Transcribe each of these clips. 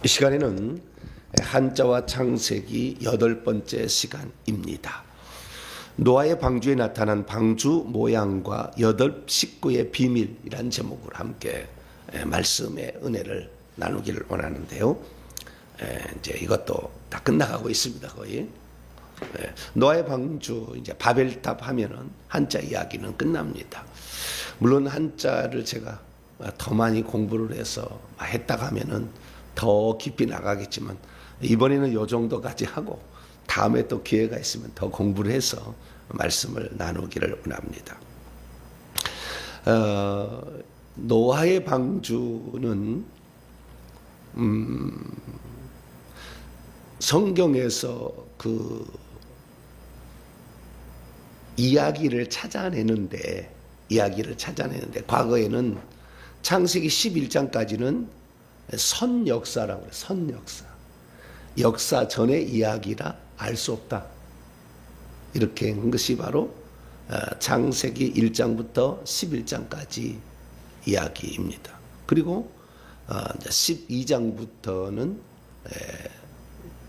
이 시간에는 한자와 창세기 8번째 시간입니다. 노아의 방주에 나타난 방주 모양과 8식구의 비밀이란 제목으로 함께 말씀의 은혜를 나누기를 원하는데요. 이제 이것도 다 끝나가고 있습니다. 거의. 노아의 방주, 이제 바벨탑 하면은 한자 이야기는 끝납니다. 물론 한자를 제가 더 많이 공부를 해서 했다가 하면은 더 깊이 나가겠지만 이번에는 요 정도까지 하고 다음에 또 기회가 있으면 더 공부를 해서 말씀을 나누기를 원합니다. 노아의 방주는 성경에서 그 이야기를 찾아내는데 과거에는 창세기 11장까지는 선역사라고 해요. 선역사. 역사 전의 이야기라 알 수 없다. 이렇게 한 것이 바로 창세기 1장부터 11장까지 이야기입니다. 그리고 12장부터는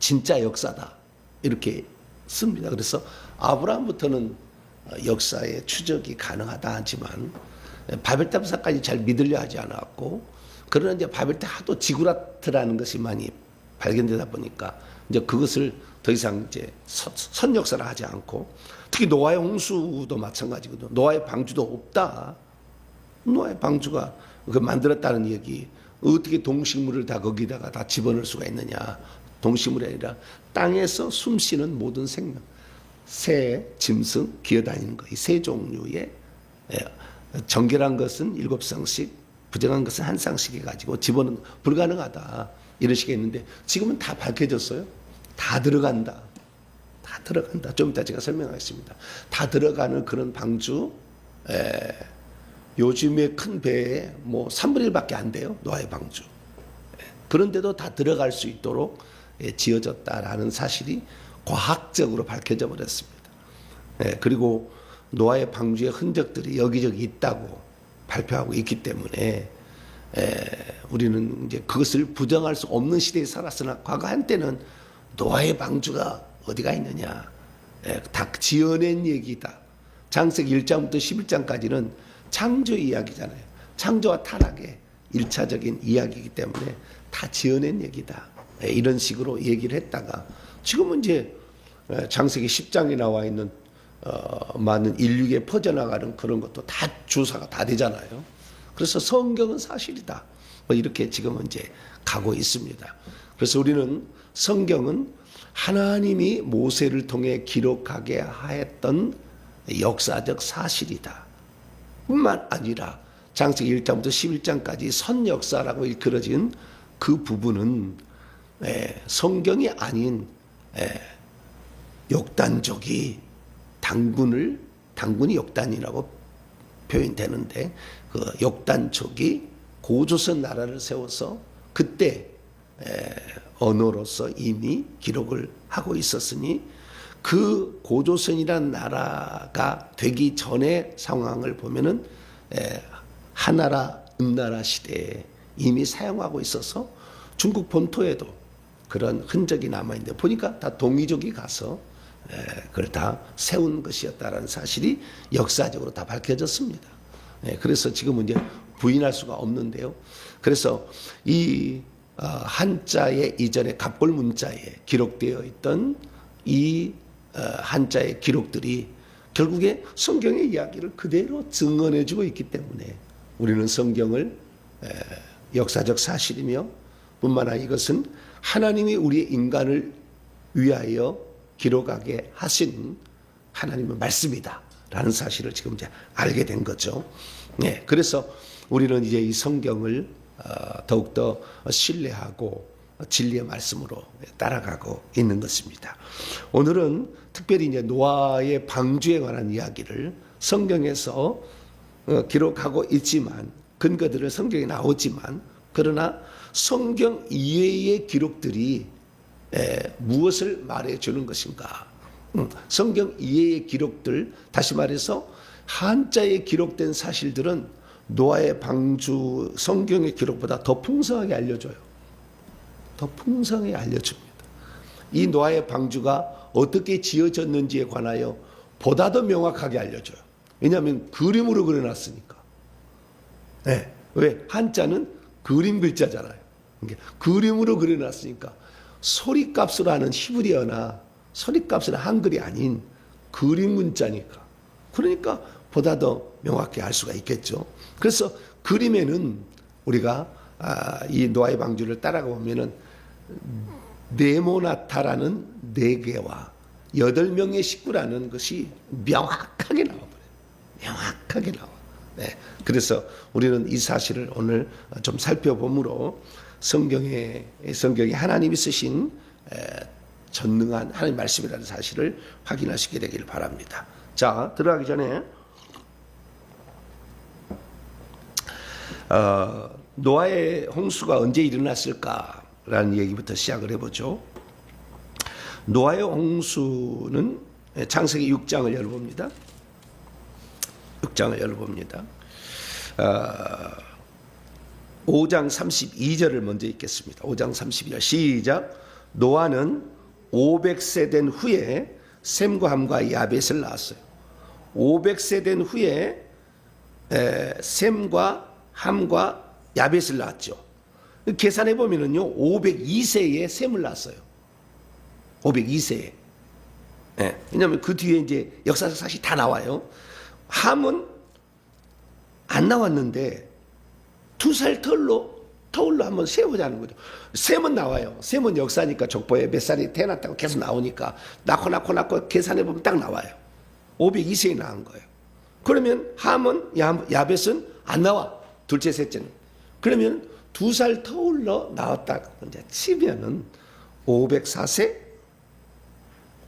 진짜 역사다. 이렇게 씁니다. 그래서 아브라함부터는 역사의 추적이 가능하다 하지만 바벨탑사까지 잘 믿으려 하지 않았고, 그러나 이제 바벨탑 하도 지구라트라는 것이 많이 발견되다 보니까 이제 그것을 더 이상 이제 선역사를 하지 않고, 특히 노아의 홍수도 마찬가지거든요. 노아의 방주도 없다. 노아의 방주가 그 만들었다는 얘기, 어떻게 동식물을 다 거기다가 다 집어넣을 수가 있느냐. 동식물이 아니라 땅에서 숨쉬는 모든 생명, 새, 짐승, 기어다니는 것, 이 세 종류의 정결한 것은 7쌍씩, 부정한 것은 1쌍씩 해가지고 집어넣는 불가능하다. 이러시겠는데 지금은 다 밝혀졌어요. 다 들어간다. 다 들어간다. 좀 이따 제가 설명하겠습니다. 다 들어가는 그런 방주, 요즘에 큰 배에 뭐 3분의 1밖에 안 돼요. 노아의 방주. 그런데도 다 들어갈 수 있도록 지어졌다라는 사실이 과학적으로 밝혀져 버렸습니다. 그리고 노아의 방주의 흔적들이 여기저기 있다고 발표하고 있기 때문에 우리는 이제 그것을 부정할 수 없는 시대에 살았으나 과거 한때는 노아의 방주가 어디가 있느냐, 다 지어낸 얘기다. 창세기 1장부터 11장까지는 창조 이야기잖아요. 창조와 타락의 1차적인 이야기이기 때문에 다 지어낸 얘기다. 이런 식으로 얘기를 했다가 지금은 이제 창세기 10장에 나와 있는 많은 인류에 퍼져나가는 그런 것도 다 주사가 다 되잖아요. 그래서 성경은 사실이다. 뭐 이렇게 지금은 이제 가고 있습니다. 그래서 우리는 성경은 하나님이 모세를 통해 기록하게 하였던 역사적 사실이다. 뿐만 아니라 창세기 1장부터 11장까지 선역사라고 일컬어진 그 부분은 성경이 아닌 역단족이 당군이 역단이라고 표현되는데, 그 역단족이 고조선 나라를 세워서 그때 언어로서 이미 기록을 하고 있었으니 그 고조선이라는 나라가 되기 전의 상황을 보면은 하나라 은나라 시대에 이미 사용하고 있어서 중국 본토에도 그런 흔적이 남아있는데 보니까 다 동이족이 가서 그걸 다 세운 것이었다라는 사실이 역사적으로 다 밝혀졌습니다. 그래서 지금은 이제 부인할 수가 없는데요. 그래서 이 한자의 이전에 갑골 문자에 기록되어 있던 이 한자의 기록들이 결국에 성경의 이야기를 그대로 증언해주고 있기 때문에 우리는 성경을 역사적 사실이며 뿐만 아니라 이것은 하나님이 우리 인간을 위하여 기록하게 하신 하나님의 말씀이다 라는 사실을 지금 이제 알게 된 거죠. 그래서 우리는 이제 이 성경을 더욱더 신뢰하고 진리의 말씀으로 따라가고 있는 것입니다. 오늘은 특별히 이제 노아의 방주에 관한 이야기를 성경에서 기록하고 있지만, 근거들은 성경에 나오지만, 그러나 성경 이외의 기록들이 무엇을 말해주는 것인가? 성경 이외의 기록들, 다시 말해서 한자에 기록된 사실들은 노아의 방주 성경의 기록보다 더 풍성하게 알려줘요. 더 풍성히 알려줍니다. 이 노아의 방주가 어떻게 지어졌는지에 관하여 보다 더 명확하게 알려줘요. 왜냐하면 그림으로 그려놨으니까. 네. 왜? 한자는 그림 글자잖아요. 그러니까 그림으로 그려놨으니까 소리값으로 하는 히브리어나 소리값으로 한글이 아닌 그림 문자니까. 그러니까 보다 더 명확히 알 수가 있겠죠. 그래서 그림에는 우리가 이 노아의 방주를 따라가 보면은 네모나타라는 4개와 8명의 식구라는 것이 명확하게 나와버려요. 명확하게 나와. 네. 그래서 우리는 이 사실을 오늘 좀 살펴보므로 성경에 하나님이 쓰신 전능한 하나님 말씀이라는 사실을 확인하시게 되기를 바랍니다. 자, 들어가기 전에 노아의 홍수가 언제 일어났을까라는 얘기부터 시작을 해보죠. 노아의 홍수는 창세기 6장을 열어봅니다. 6장을 열어봅니다. 5장 32절을 먼저 읽겠습니다. 5장 32절 시작. 노아는 500세 된 후에 셈과 함과 야벳을 낳았어요. 500세 된 후에 셈과 함과 야벳을 낳았죠. 계산해 보면은요 502세에 셈을 낳았어요. 502세에. 네, 왜냐하면 그 뒤에 이제 역사적 사실이 다 나와요. 함은 안 나왔는데 2살 터울로 한번 세우자는 거죠. 셈은 나와요. 셈은 역사니까 족보에 몇 살이 태어났다고 계속 나오니까 낳고 계산해 보면 딱 나와요. 502세에 낳은 거예요. 그러면 함은 야벳은 안 나와. 둘째 셋째는. 그러면 2살 터울로 나왔다고 이제 치면은 504세,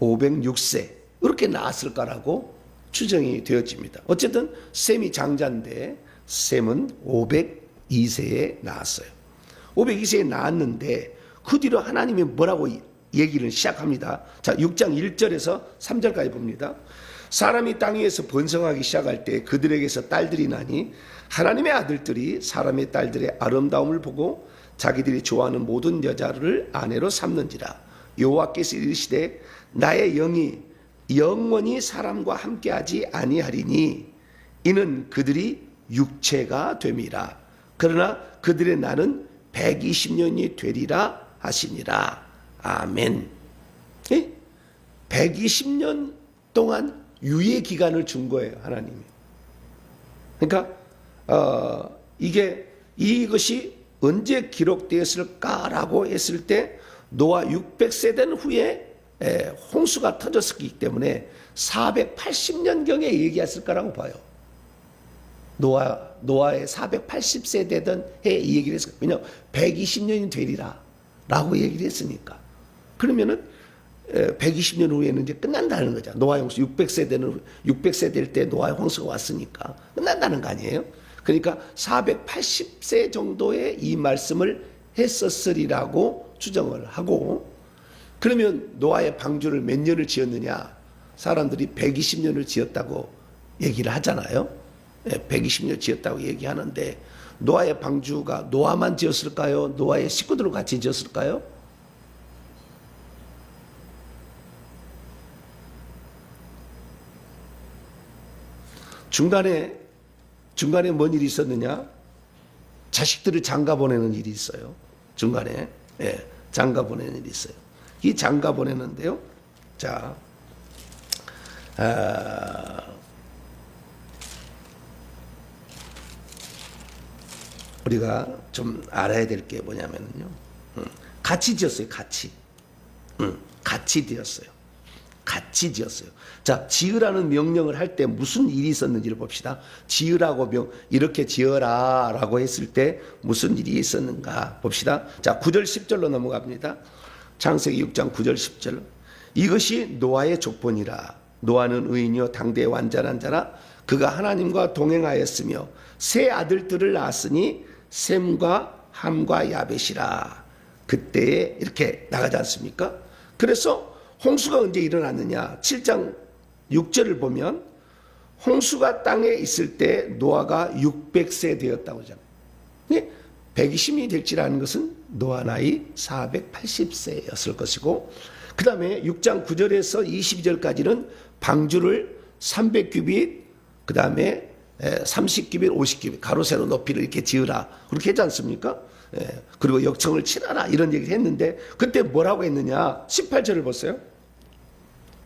506세 이렇게 나왔을 거라고 추정이 되어집니다. 어쨌든 셈이 장자인데 셈은 502세에 나왔어요. 502세에 나왔는데 그 뒤로 하나님이 뭐라고 얘기를 시작합니다. 자, 6장 1절에서 3절까지 봅니다. 사람이 땅 위에서 번성하기 시작할 때 그들에게서 딸들이 나니 하나님의 아들들이 사람의 딸들의 아름다움을 보고 자기들이 좋아하는 모든 여자를 아내로 삼는지라. 여호와께서 이르시되 나의 영이 영원히 사람과 함께하지 아니하리니 이는 그들이 육체가 됨이라. 그러나 그들의 날은 120년이 되리라 하시니라. 아멘. 120년 동안 유예 기간을 준 거예요, 하나님이. 그러니까 이것이 언제 기록되었을까라고 했을 때 노아 600세 된 후에 홍수가 터졌기 때문에 480년경에 얘기했을 거라고 봐요. 노아의 480세 되던 해에 이 얘기를 했어요. 왜냐하면 120년이 되리라 라고 얘기를 했으니까. 그러면은 120년 후에는 이제 끝난다는 거죠. 노아의 홍수 600세 될 때 노아의 홍수가 왔으니까 끝난다는 거 아니에요? 그러니까 480세 정도의 이 말씀을 했었으리라고 추정을 하고, 그러면 노아의 방주를 몇 년을 지었느냐? 사람들이 120년을 지었다고 얘기를 하잖아요. 120년 지었다고 얘기하는데 노아의 방주가 노아만 지었을까요? 노아의 식구들과 같이 지었을까요? 중간에 뭔 일이 있었느냐? 자식들을 장가 보내는 일이 있어요. 중간에 장가 보내는 일이 있어요. 이 장가 보내는데요. 자, 우리가 좀 알아야 될 게 뭐냐면요. 같이 지었어요. 같이 지었어요. 같이 지었어요. 자, 지으라는 명령을 할 때 무슨 일이 있었는지를 봅시다. 지으라고 이렇게 지어라 라고 했을 때 무슨 일이 있었는가 봅시다. 자, 9절 10절로 넘어갑니다. 창세기 6장 9절 10절. 이것이 노아의 족본이라. 노아는 의인이요 당대의 완전한 자라. 그가 하나님과 동행하였으며 세 아들들을 낳았으니 셈과 함과 야벳이라. 그때에 이렇게 나가지 않습니까? 그래서 홍수가 언제 일어났느냐? 7장 6절을 보면 홍수가 땅에 있을 때 노아가 600세 되었다고 하잖아요. 120년이 될지라는 것은 노아 나이 480세였을 것이고, 그 다음에 6장 9절에서 22절까지는 방주를 300규빗, 그 다음에 30규빗, 50규빗 가로 세로 높이를 이렇게 지으라, 그렇게 했지 않습니까? 그리고 역청을 칠하라, 이런 얘기를 했는데, 그때 뭐라고 했느냐? 18절을 보세요.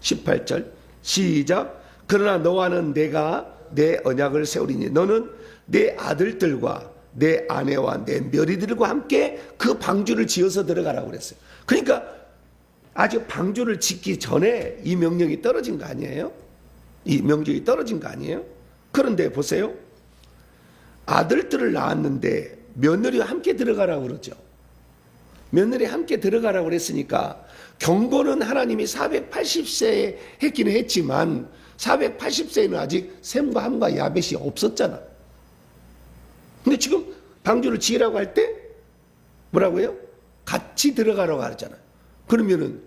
18절 시작. 그러나 너와는 내가 내 언약을 세우리니 너는 내 아들들과 내 아내와 내 며리들과 함께 그 방주를 지어서 들어가라고 그랬어요. 그러니까 아직 방주를 짓기 전에 이 명령이 떨어진 거 아니에요? 이 명령이 떨어진 거 아니에요? 그런데 보세요. 아들들을 낳았는데 며느리와 함께 들어가라고 그러죠. 며느리 함께 들어가라고 그랬으니까 경고는 하나님이 480세에 했기는 했지만 480세에는 아직 셈과 함과 야벳이 없었잖아. 근데 지금 방주를 지으라고 할 때 뭐라고요? 같이 들어가라고 하잖아요. 그러면은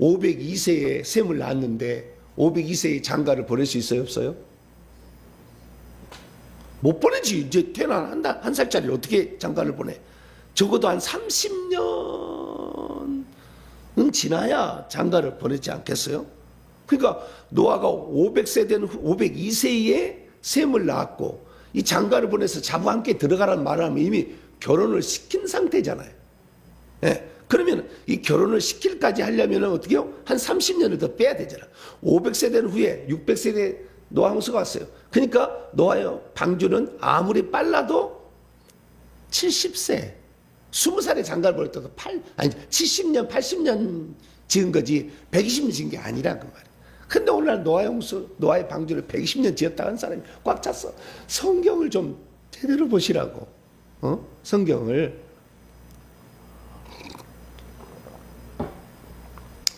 502세에 셈을 낳았는데 502세에 장가를 보낼 수 있어요, 없어요? 못 보내지. 이제 태어난 한 살짜리를 어떻게 장가를 보내? 적어도 한 30년은 지나야 장가를 보내지 않겠어요? 그러니까 노아가 500세 된 502세에 셈을 낳았고 이 장가를 보내서 자부와 함께 들어가라는 말을 하면 이미 결혼을 시킨 상태잖아요. 예. 그러면 이 결혼을 시킬까지 하려면 어떻게 해요? 한 30년을 더 빼야 되잖아. 500세 된 후에 600세에 노아 홍수가 왔어요. 그러니까 노아의 방주는 아무리 빨라도 70세, 20살에 장가를 보낼 때도 70년, 80년 지은 거지 120년 지은 게 아니라 그 말이에요. 근데 오늘날 노아의 방주를 120년 지었다 한 사람이 꽉 찼어. 성경을 좀 제대로 보시라고. 성경을.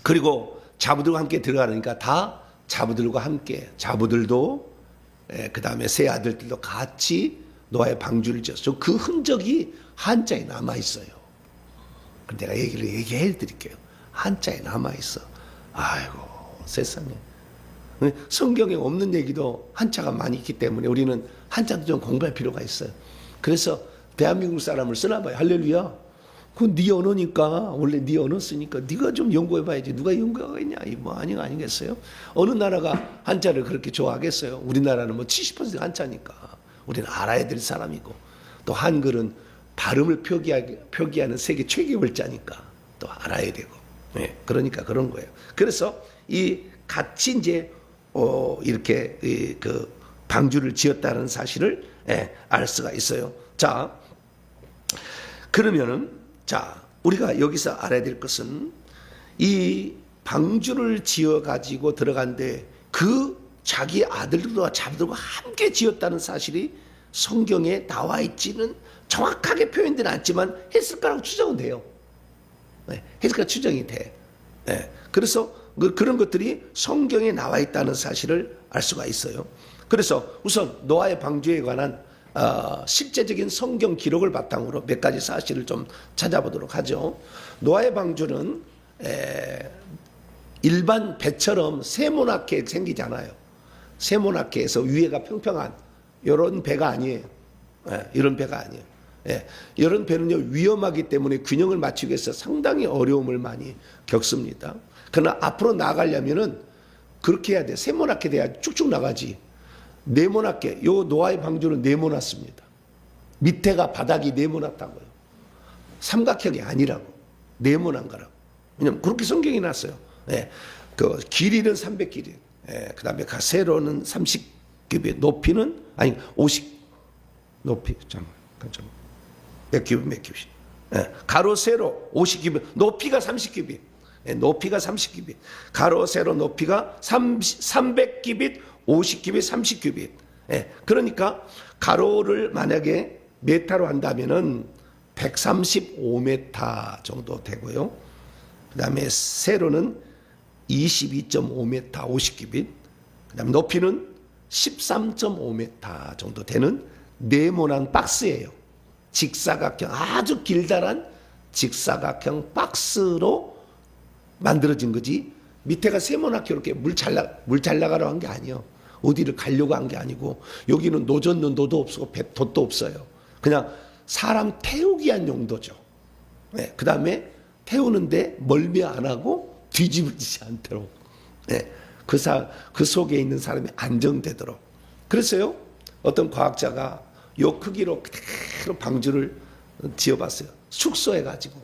그리고 자부들과 함께 들어가니까 다 자부들과 함께, 자부들도 그 다음에 세 아들들도 같이 노아의 방주를 지었어. 그 흔적이 한자에 남아있어요. 내가 얘기해 드릴게요. 한자에 남아있어. 아이고, 세상에. 성경에 없는 얘기도 한자가 많이 있기 때문에 우리는 한자도 좀 공부할 필요가 있어요. 그래서 대한민국 사람을 쓰나 봐요. 할렐루야. 그건 네 언어니까, 원래 네 언어 쓰니까 네가 좀 연구해 봐야지. 누가 연구하겠냐? 뭐 아니겠어요? 어느 나라가 한자를 그렇게 좋아하겠어요? 우리나라는 뭐 70% 한자니까. 우리는 알아야 될 사람이고, 또 한글은 발음을 표기하는 세계 최고의 글자니까 또 알아야 되고. 네, 그러니까 그런 거예요. 그래서 이 같이 이제 이렇게 그 방주를 지었다는 사실을 알 수가 있어요. 자, 그러면은 우리가 여기서 알아야 될 것은 이 방주를 지어 가지고 들어간데 그 자기 아들들과 자부들과 함께 지었다는 사실이 성경에 나와 있지는 정확하게 표현되지 않지만 했을 거라고 추정은 돼요. 했을 거라고 추정이 돼. 그래서 그런 것들이 성경에 나와 있다는 사실을 알 수가 있어요. 그래서 우선 노아의 방주에 관한 실제적인 성경 기록을 바탕으로 몇 가지 사실을 좀 찾아보도록 하죠. 노아의 방주는 일반 배처럼 세모나게 생기지 않아요. 세모나게에서 위에가 평평한 이런 배가 아니에요. 이런 배가 아니에요. 이런 배는요 위험하기 때문에 균형을 맞추기 위해서 상당히 어려움을 많이 겪습니다. 그러나 앞으로 나가려면은 그렇게 해야 돼. 세모나게 돼야 쭉쭉 나가지. 네모나게, 요 노아의 방주는 네모났습니다. 밑에가 바닥이 네모났다고요. 삼각형이 아니라고. 네모난 거라고. 왜냐면 그렇게 성경이 났어요. 그 길이는 300규빗, 그 다음에 세로는 30규빗, 높이는 50 높이 몇 규빗. 가로 세로 50규빗, 높이가 30규빗. 높이가 30규빗, 가로 세로 높이가 300규빗, 50규빗, 30규빗. 그러니까 가로를 만약에 메타로 한다면은 135m 정도 되고요. 그다음에 세로는 22.5m, 50규빗. 그다음에 높이는 13.5m 정도 되는 네모난 박스예요. 직사각형, 아주 길다란 직사각형 박스로 만들어진 거지. 밑에가 세모나게 이렇게 물 잘 나가라고 한 게 아니에요. 어디를 가려고 한 게 아니고, 여기는 노젓는 노도 없고 돛도 없어요. 그냥 사람 태우기 위한 용도죠. 네, 그 다음에 태우는데 멀미 안 하고 뒤집어지지 않도록, 네, 그 속에 있는 사람이 안정되도록. 그래서요, 어떤 과학자가 요 크기로 그대로 방주를 지어봤어요. 숙소해가지고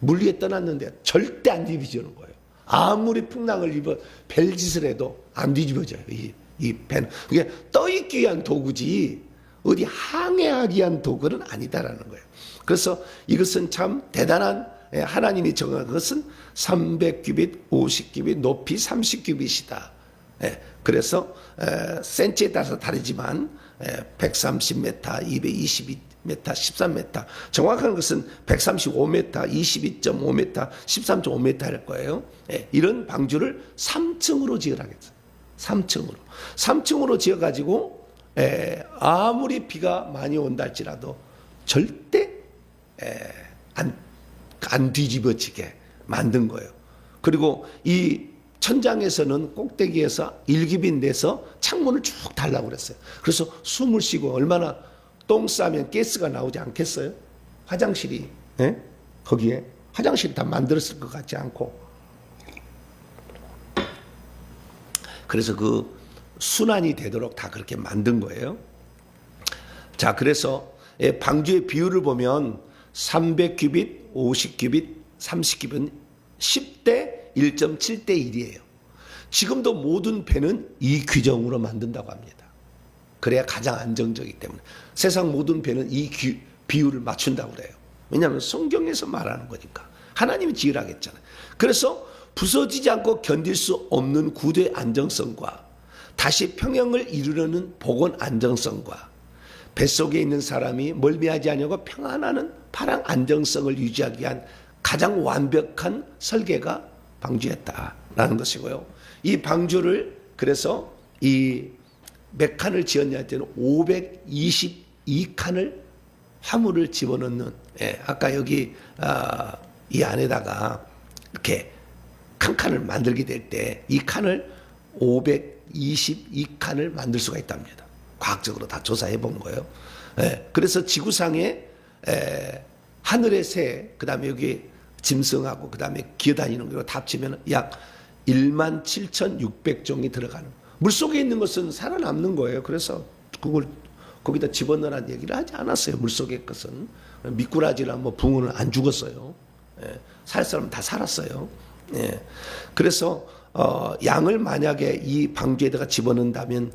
물 위에 떠났는데 절대 안 뒤집어지는 거예요. 아무리 풍랑을 입어 벨짓을 해도 안 뒤집어져요. 이 배는. 그게 떠있기 위한 도구지 어디 항해하기 위한 도구는 아니다라는 거예요. 그래서 이것은 참 대단한, 하나님이 정한 것은 300규빗, 50규빗, 높이 30규빗이다. 그래서 센치에 따라서 다르지만 130m, 222m, 13m, 정확한 것은 135m, 22.5m, 13.5m일 거예요. 이런 방주를 3층으로 지으라겠어요. 3층으로 지어가지고 아무리 비가 많이 온다 할지라도 절대 안 뒤집어지게 만든 거예요. 그리고 이 천장에서는 꼭대기에서 일기빗 내서 창문을 쭉 달라고 그랬어요. 그래서 숨을 쉬고, 얼마나 똥 싸면 가스가 나오지 않겠어요? 화장실이, 거기에 화장실이 다 만들었을 것 같지 않고. 그래서 그 순환이 되도록 다 그렇게 만든 거예요. 자, 그래서 방주의 비율을 보면 300규빗, 50규빗, 30규빗 10대 1.7대 1이에요. 지금도 모든 배는 이 규정으로 만든다고 합니다. 그래야 가장 안정적이기 때문에. 세상 모든 배는 이 비율을 맞춘다고 그래요. 왜냐하면 성경에서 말하는 거니까. 하나님이 지으라고 했잖아요. 그래서 부서지지 않고 견딜 수 없는 구조의 안정성과 다시 평형을 이루려는 복원 안정성과 뱃속에 있는 사람이 멀미하지 않냐고 평안하는 파랑 안정성을 유지하기 위한 가장 완벽한 설계가 방주였다라는 것이고요. 이 방주를 그래서 이 몇 칸을 지었냐 때는 522칸을 화물을 집어넣는, 아까 여기 이 안에다가 이렇게 한 칸을 만들게 될 때 이 칸을 522칸을 만들 수가 있답니다. 과학적으로 다 조사해 본 거예요. 그래서 지구상에 하늘의 새, 그 다음에 여기 짐승하고 그 다음에 기어다니는 거 다 합치면 약 17,600종이 들어가는. 물속에 있는 것은 살아남는 거예요. 그래서 그걸 거기다 집어넣으라는 얘기를 하지 않았어요. 물속의 것은. 미꾸라지나 뭐 붕어는 안 죽었어요. 살 사람은 다 살았어요. 그래서 양을 만약에 이 방주에다가 집어넣는다면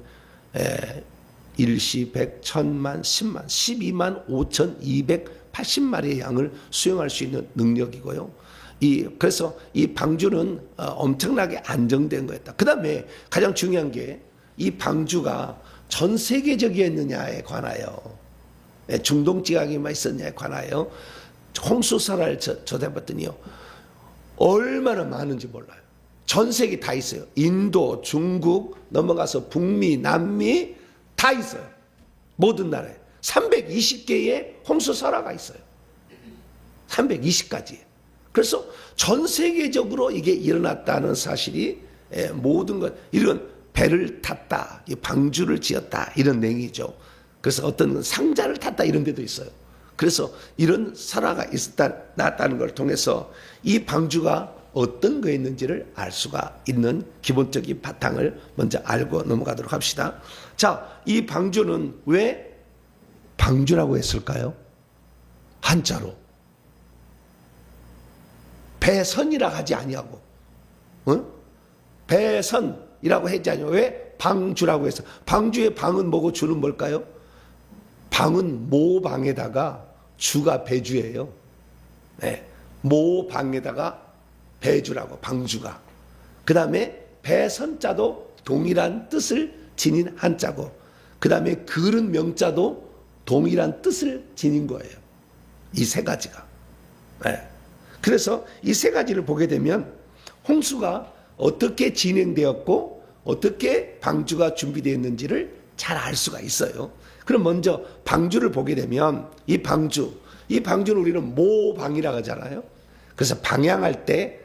일시, 백, 천만, 10만, 12만 5,280마리의 양을 수용할 수 있는 능력이고요. 그래서 이 방주는 엄청나게 안정된 거였다. 그 다음에 가장 중요한 게 이 방주가 전 세계적이었느냐에 관하여, 중동 지방에만 있었냐에 관하여 홍수설화를 조사해봤더니요, 얼마나 많은지 몰라요. 전 세계 다 있어요. 인도, 중국, 넘어가서 북미, 남미 다 있어요. 모든 나라에 320개의 홍수설화가 있어요. 320가지. 그래서 전 세계적으로 이게 일어났다는 사실이 모든 것, 이런 배를 탔다, 방주를 지었다, 이런 내용이죠. 그래서 어떤 상자를 탔다, 이런 데도 있어요. 그래서 이런 설화가 났다는 걸 통해서 이 방주가 어떤 거였는지를 알 수가 있는 기본적인 바탕을 먼저 알고 넘어가도록 합시다. 자, 이 방주는 왜 방주라고 했을까요? 한자로. 배선이라고 하지 아니하고, 배선이라고 하지 아니하고, 왜 방주라고 했어? 방주의 방은 뭐고 주는 뭘까요? 방은 모방에다가 주가 배주예요. 모방에다가 배주라고, 방주가. 그 다음에 배선자도 동일한 뜻을 지닌 한자고, 그 다음에 그릇 명자도 동일한 뜻을 지닌 거예요. 이 세 가지가. 그래서 이 세 가지를 보게 되면 홍수가 어떻게 진행되었고 어떻게 방주가 준비되었는지를 잘 알 수가 있어요. 그럼 먼저 방주를 보게 되면 이 방주는 우리는 모방이라고 하잖아요. 그래서 방향할 때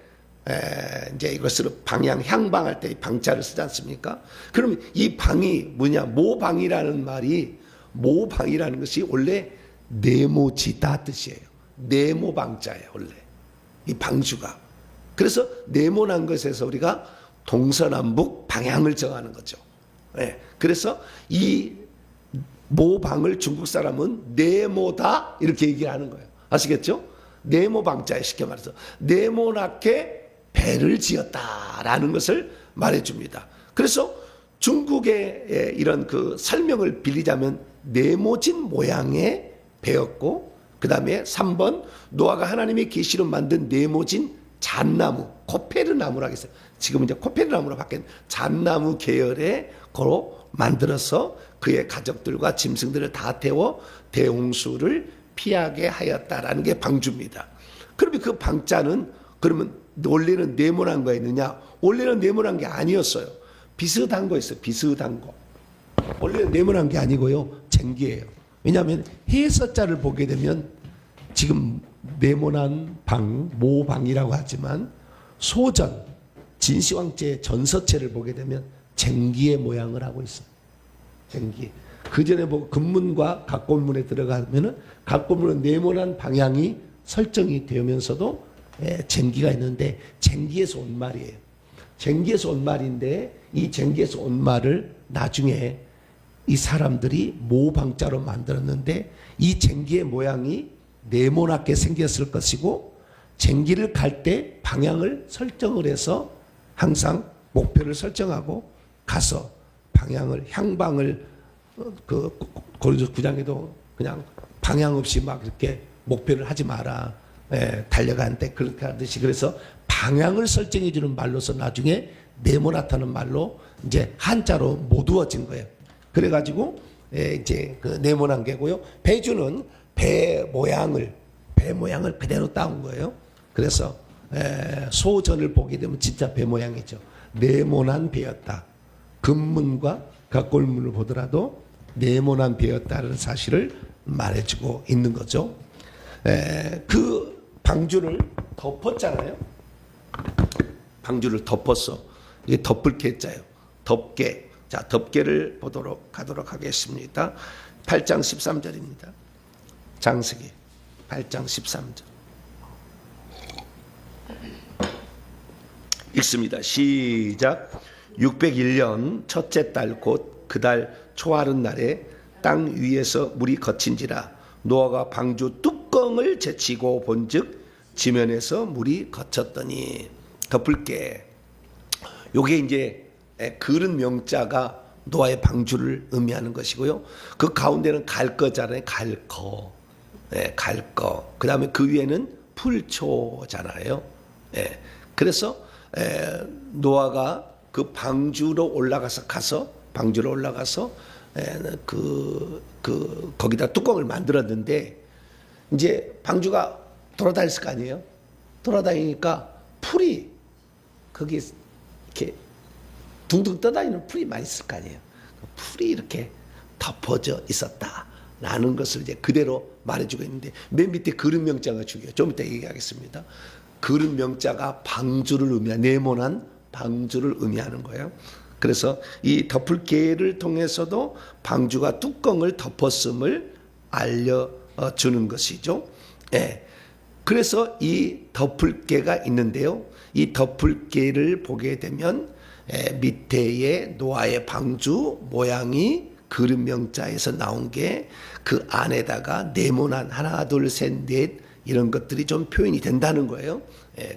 이제 이것으로 방향, 향방할 때 방자를 쓰지 않습니까? 그럼 이 방이 뭐냐? 모방이라는 말이, 모방이라는 것이 원래 네모지다 뜻이에요. 네모방자예요, 원래. 이 방주가. 그래서 네모난 것에서 우리가 동서남북 방향을 정하는 거죠. 예. 그래서 이 모방을 중국 사람은 네모다 이렇게 얘기를 하는 거예요. 아시겠죠? 네모방자에 쉽게 말해서 네모나게 배를 지었다라는 것을 말해줍니다. 그래서 중국의 이런 그 설명을 빌리자면 네모진 모양의 배였고, 그 다음에 3번 노아가 하나님의 계시로 만든 네모진 잣나무, 코페르 나무라고 했어요. 지금 이제 코페르 나무로 바뀐 잣나무 계열의 거로 만들어서 그의 가족들과 짐승들을 다 태워 대홍수를 피하게 하였다라는 게 방주입니다. 그러면 그 방자는 그러면 원래는 네모난 거였느냐? 원래는 네모난 게 아니었어요. 비슷한 거였어요. 비슷한 거. 원래는 네모난 게 아니고요. 쟁기예요. 왜냐하면 해서자를 보게 되면 지금 네모난 방, 모방이라고 하지만 소전, 진시황제의 전서체를 보게 되면 쟁기의 모양을 하고 있어요. 쟁기. 그 전에 뭐 금문과 갑골문에 들어가면은 갑골문은 네모난 방향이 설정이 되면서도 쟁기가 있는데 쟁기에서 온 말이에요. 쟁기에서 온 말인데 이 쟁기에서 온 말을 나중에 이 사람들이 모방자로 만들었는데 이 쟁기의 모양이 네모나게 생겼을 것이고 쟁기를 갈 때 방향을 설정을 해서 항상 목표를 설정하고 가서 방향을 향방을 그 고린도 9장에도 그냥 방향 없이 막 이렇게 목표를 하지 마라. 달려가는데 그렇게 하듯이 그래서 방향을 설정해 주는 말로서 나중에 네모나타는 말로 이제 한자로 모두어진 거예요. 그래가지고 이제 그 네모난 게고요. 배주는 배 모양을 그대로 따온 거예요. 그래서 소전을 보게 되면 진짜 배 모양이죠. 네모난 배였다. 금문과 갑골문을 보더라도 네모난 배였다는 사실을 말해주고 있는 거죠. 그 방주를 덮었잖아요. 방주를 덮었어. 이게 덮을 개자예요. 덮개. 자, 덮개를 가도록 하겠습니다. 8장 13절입니다. 장세기 8장 13절. 읽습니다. 시작. 601년 첫째 달 곧 그 달 초하룻 날에 땅 위에서 물이 거친지라 노아가 방주 뚜껑을 제치고 본즉 지면에서 물이 거쳤더니 덮을게. 요게 이제 그릇 명자가 노아의 방주를 의미하는 것이고요. 그 가운데는 갈 거잖아요. 갈 거. 갈 거. 그 다음에 그 위에는 풀초잖아요. 그래서 노아가 그 방주로 올라가서 거기다 뚜껑을 만들었는데 이제 방주가 돌아다녔을 거 아니에요. 돌아다니니까 풀이 거기 이렇게 둥둥 떠다니는 풀이 많이 있을 거 아니에요. 풀이 이렇게 덮어져 있었다라는 것을 이제 그대로 말해주고 있는데 맨 밑에 그릇 명자가 중요해요. 좀 이따 얘기하겠습니다. 그릇 명자가 방주를 의미하는 네모난 방주를 의미하는 거예요. 그래서 이 덮을개를 통해서도 방주가 뚜껑을 덮었음을 알려주는 것이죠. 그래서 이 덮을개가 있는데요. 이 덮을개를 보게 되면 밑에의 노아의 방주 모양이 그릇 명자에서 나온 게 그 안에다가 네모난 하나 둘 셋 넷 이런 것들이 좀 표현이 된다는 거예요.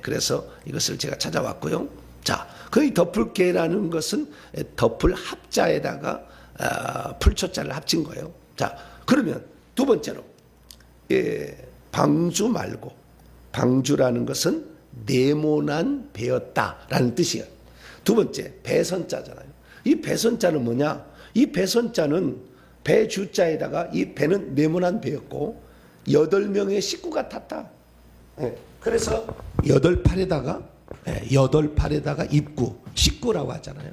그래서 이것을 제가 찾아왔고요. 자, 그 덮을개라는 것은 덮을 합자에다가 풀초자를 합친 거예요. 자, 그러면 두 번째로 방주 말고 방주라는 것은 네모난 배였다라는 뜻이에요. 두 번째 배선자잖아요. 이 배선자는 뭐냐? 이 배선자는 배주자에다가 이 배는 네모난 배였고 8명의 식구가 탔다. 그래서 8팔에다가 입구, 식구라고 하잖아요.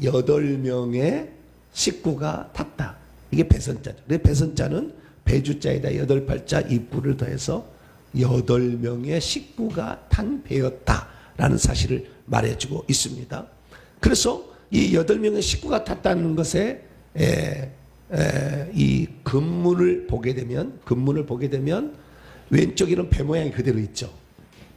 8명의 식구가 탔다. 이게 배선자죠. 배선자는 배주자에다 8팔자 입구를 더해서 8명의 식구가 탄 배였다라는 사실을 말해주고 있습니다. 그래서 이 8명의 식구가 탔다는 것에 이 근문을 보게 되면 왼쪽에는 배 모양이 그대로 있죠.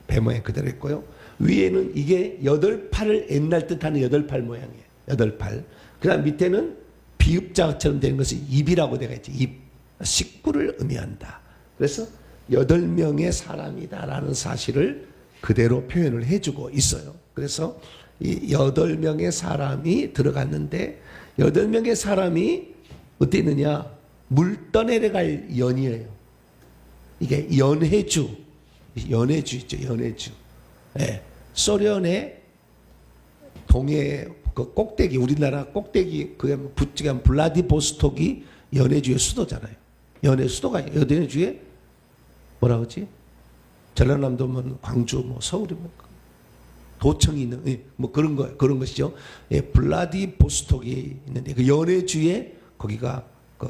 배 모양이 그대로 있고요. 위에는 이게 8팔을 옛날 뜻하는 8팔 모양이에요. 8팔. 그다음 밑에는 비읍자처럼 되는 것이 입이라고 되어 있죠. 입. 식구를 의미한다. 그래서 8명의 사람이다라는 사실을 그대로 표현을 해주고 있어요. 그래서 이 8명의 사람이 들어갔는데 8명의 사람이 어떻게 있느냐? 물 떠내려갈 연이에요. 이게 연해주 있죠. 연해주. 예. 소련의 동해 그 꼭대기, 우리나라 꼭대기 그 붙이면 블라디보스톡이 연해주의 수도잖아요. 연해 수도가 연해주의 뭐라 그러지? 전라남도면 광주, 뭐 서울이 뭐 도청이 있는 뭐 그런 것이죠. 예, 블라디보스톡이 있는데 그 연해주의 거기가 그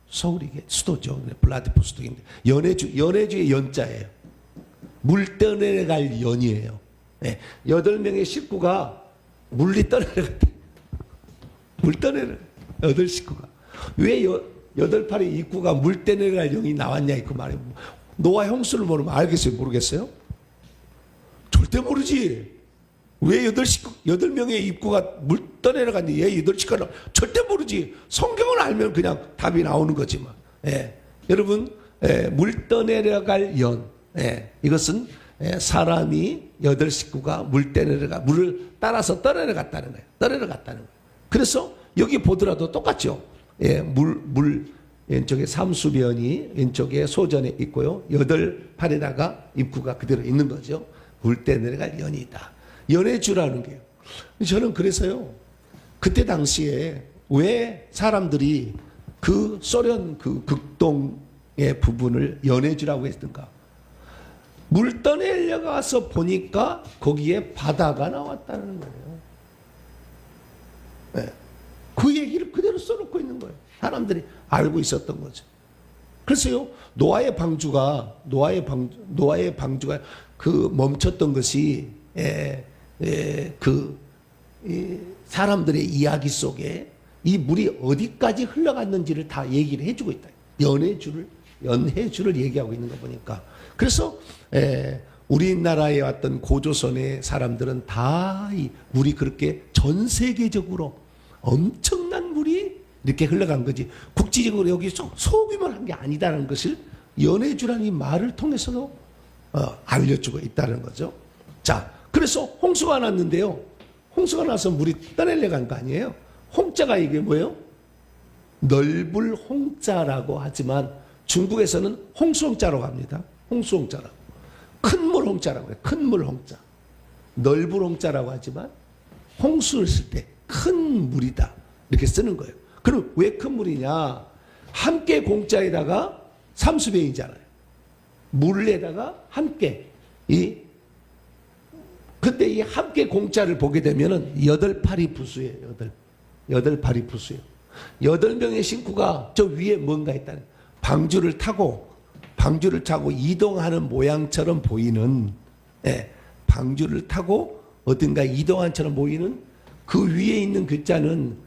서울이 수도죠. 블라디보스톡인데 연해주의 연자예요. 물 떠내려갈 연이에요. 예, 8명의 식구가 물리 떠내려갔대. 물 떠내려 8식구가 왜 8팔의 입구가 물 떠내려갈 영이 나왔냐 그 말이에요. 노아 형수를 모르면 알겠어요? 모르겠어요? 절대 모르지. 왜 8명의 입구가 물 떠내려갔니? 얘 8식구가 절대 모르지. 성경을 알면 그냥 답이 나오는 거지만. 예. 여러분, 물 떠내려갈 연. 예. 이것은 사람이 8식구가 물을 따라서 떠내려갔다는 거예요. 떠내려갔다는 거예요. 그래서 여기 보더라도 똑같죠. 예, 왼쪽에 삼수변이 왼쪽에 소전에 있고요. 8팔에다가 입구가 그대로 있는 거죠. 물 떠내려갈 연이다. 연해주라는 게요. 저는 그래서요. 그때 당시에 왜 사람들이 그 소련 그 극동의 부분을 연해주라고 했던가? 물 떠내려가서 보니까 거기에 바다가 나왔다는 거예요. 네. 그 얘기를 그대로 써놓고 있는 거예요. 사람들이 알고 있었던 거죠. 그래서요, 노아의 방주가 그 멈췄던 것이 사람들의 이야기 속에 이 물이 어디까지 흘러갔는지를 다 얘기를 해주고 있다. 연해주를 얘기하고 있는 거 보니까. 그래서 우리나라에 왔던 고조선의 사람들은 다 이 물이 그렇게 전 세계적으로 엄청난 물이 이렇게 흘러간 거지. 국지적으로 여기 소규모로 한 게 아니다라는 것을 연해주라는 이 말을 통해서도 알려주고 있다는 거죠. 자, 그래서 홍수가 났는데요. 홍수가 나서 물이 떠내려간 거 아니에요. 홍자가 이게 뭐예요? 넓을 홍자라고 하지만 중국에서는 홍수홍자로 갑니다. 홍수홍자라고. 큰물 홍자라고 해요. 큰물 홍자. 넓을 홍자라고 하지만 홍수를 쓸 때 큰 물이다. 이렇게 쓰는 거예요. 그럼 왜 큰 물이냐? 함께 공자에다가 삼수변이잖아요. 물에다가 함께. 그때 이 함께 공자를 보게 되면은 8팔이 부수예요. 8팔이 부수예요. 8명의 신구가 저 위에 뭔가 있다는 방주를 타고 이동하는 모양처럼 보이는, 방주를 타고 어딘가 이동한처럼 보이는 그 위에 있는 글자는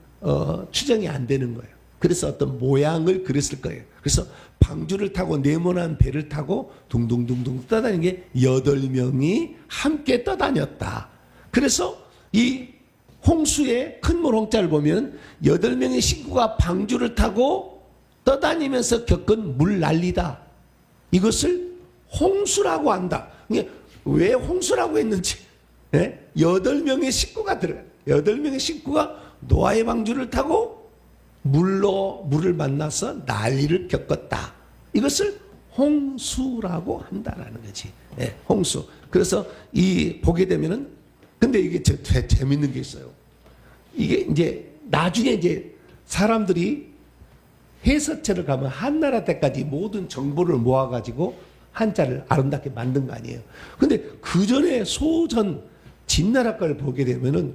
추정이 안 되는 거예요. 그래서 어떤 모양을 그렸을 거예요. 그래서 방주를 타고 네모난 배를 타고 둥둥둥둥 떠다니는 게 8명이 함께 떠다녔다. 그래서 이 홍수의 큰물 홍자를 보면 8명의 신구가 방주를 타고 떠다니면서 겪은 물 난리다. 이것을 홍수라고 한다. 왜 홍수라고 했는지, 8명의 식구가 들어가요. 8명의 식구가 노아의 방주를 타고 물을 만나서 난리를 겪었다. 이것을 홍수라고 한다라는 거지. 홍수. 그래서 보게 되면은, 근데 이게 재밌는 게 있어요. 이게 이제 나중에 이제 사람들이 해서체를 가면 한나라 때까지 모든 정보를 모아가지고 한자를 아름답게 만든 거 아니에요. 근데 그 전에 소전 진나라 걸 보게 되면은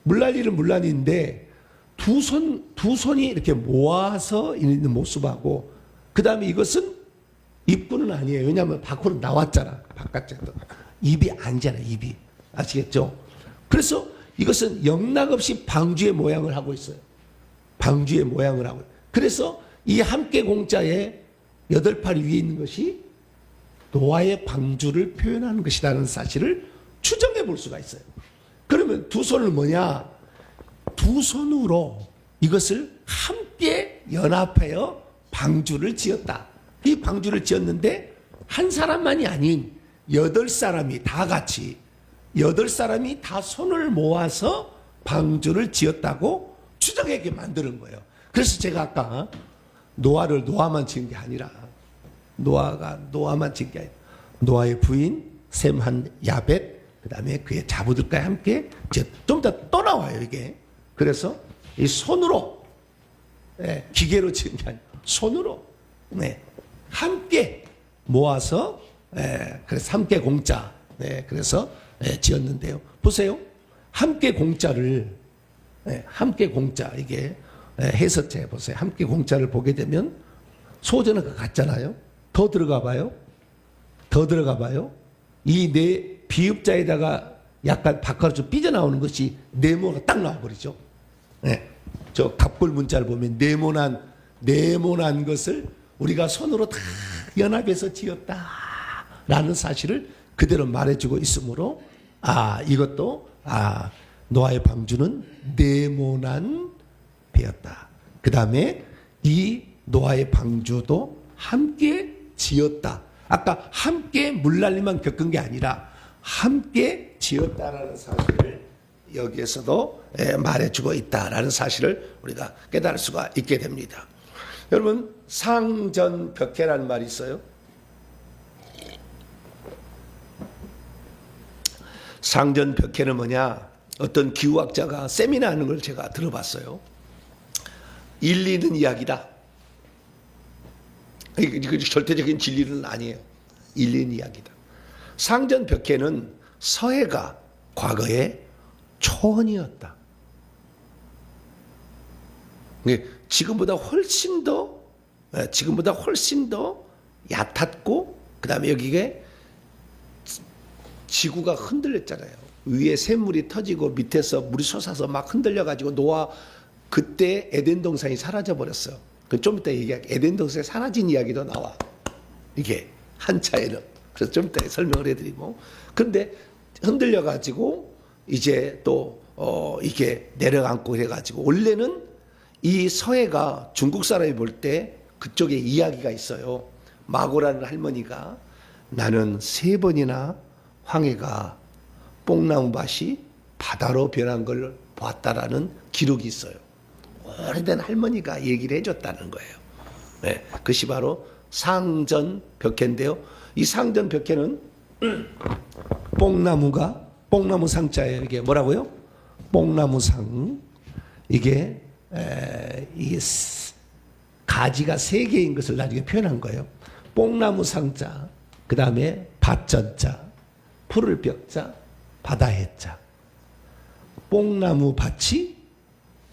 물난리는 물난리인데 두 손이 이렇게 모아서 있는 모습하고, 그 다음에 이것은 입구는 아니에요. 왜냐하면 밖으로 나왔잖아. 바깥쪽으로. 입이 아니잖아. 입이. 아시겠죠? 그래서 이것은 영락없이 방주의 모양을 하고 있어요. 방주의 모양을 하고. 그래서 이 함께 공자의 8팔 위에 있는 것이 노아의 방주를 표현하는 것이라는 사실을 추정해 볼 수가 있어요. 그러면 두 손은 뭐냐? 두 손으로 이것을 함께 연합하여 방주를 지었다. 이 방주를 지었는데 한 사람만이 아닌 8사람이 다 같이 8사람이 다 손을 모아서 방주를 지었다고 추정하게 만드는 거예요. 그래서 제가 아까 노아만 지은 게 아니라 노아만 지은 게 아니라 노아의 부인 셈한 야벳 그다음에 그의 자부들과 함께 좀 더 또 나와요 이게. 그래서 이 손으로 기계로 지은 게 아니라 손으로 함께 모아서 그래서 함께 공자 그래서 지었는데요. 보세요. 함께 공자를 함께 공자 이게 해석해 보세요. 함께 공자를 보게 되면 소재는 같잖아요. 더 들어가 봐요. 이 네 비읍자에다가 약간 바깥으로 삐져나오는 것이 네모가 딱 나와버리죠. 저 갑골 문자를 보면 네모난 것을 우리가 손으로 다 연합해서 지었다라는 사실을 그대로 말해주고 있으므로 이것도 노아의 방주는 네모난 배였다. 그 다음에 이 노아의 방주도 함께 지었다. 아까 함께 물난리만 겪은 게 아니라 함께 지었다라는 사실을 여기에서도 말해주고 있다라는 사실을 우리가 깨달을 수가 있게 됩니다. 여러분 상전벽해라는 말이 있어요. 상전벽해는 뭐냐? 어떤 기후학자가 세미나 하는 걸 제가 들어봤어요. 일리는 이야기다. 이거 절대적인 진리는 아니에요. 일리는 이야기다. 상전벽해는 서해가 과거에 초원이었다. 지금보다 훨씬 더 얕았고 그다음에 여기에 지구가 흔들렸잖아요. 위에 샘물이 터지고 밑에서 물이 솟아서 막 흔들려가지고 노아 그때 에덴 동산이 사라져 버렸어요. 좀 이따 얘기할게. 에덴 동산이 사라진 이야기도 나와. 이게 한차에는. 그래서 좀 이따 설명을 해드리고. 그런데 흔들려가지고 이제 또 이게 내려앉고 해가지고 원래는 이 서해가 중국 사람이 볼 때 그쪽에 이야기가 있어요. 마고라는 할머니가 나는 3번이나 황해가 뽕나무밭이 바다로 변한 걸 봤다라는 기록이 있어요. 오래된 할머니가 얘기를 해줬다는 거예요. 그것이 바로 상전벽해인데요. 이 상전벽해는 뽕나무 상자예요. 이게 뭐라고요? 뽕나무상. 이게 가지가 3개인 것을 나중에 표현한 거예요. 뽕나무 상자, 그 다음에 밭전자, 푸를 벽자, 바다의 자. 뽕나무 밭이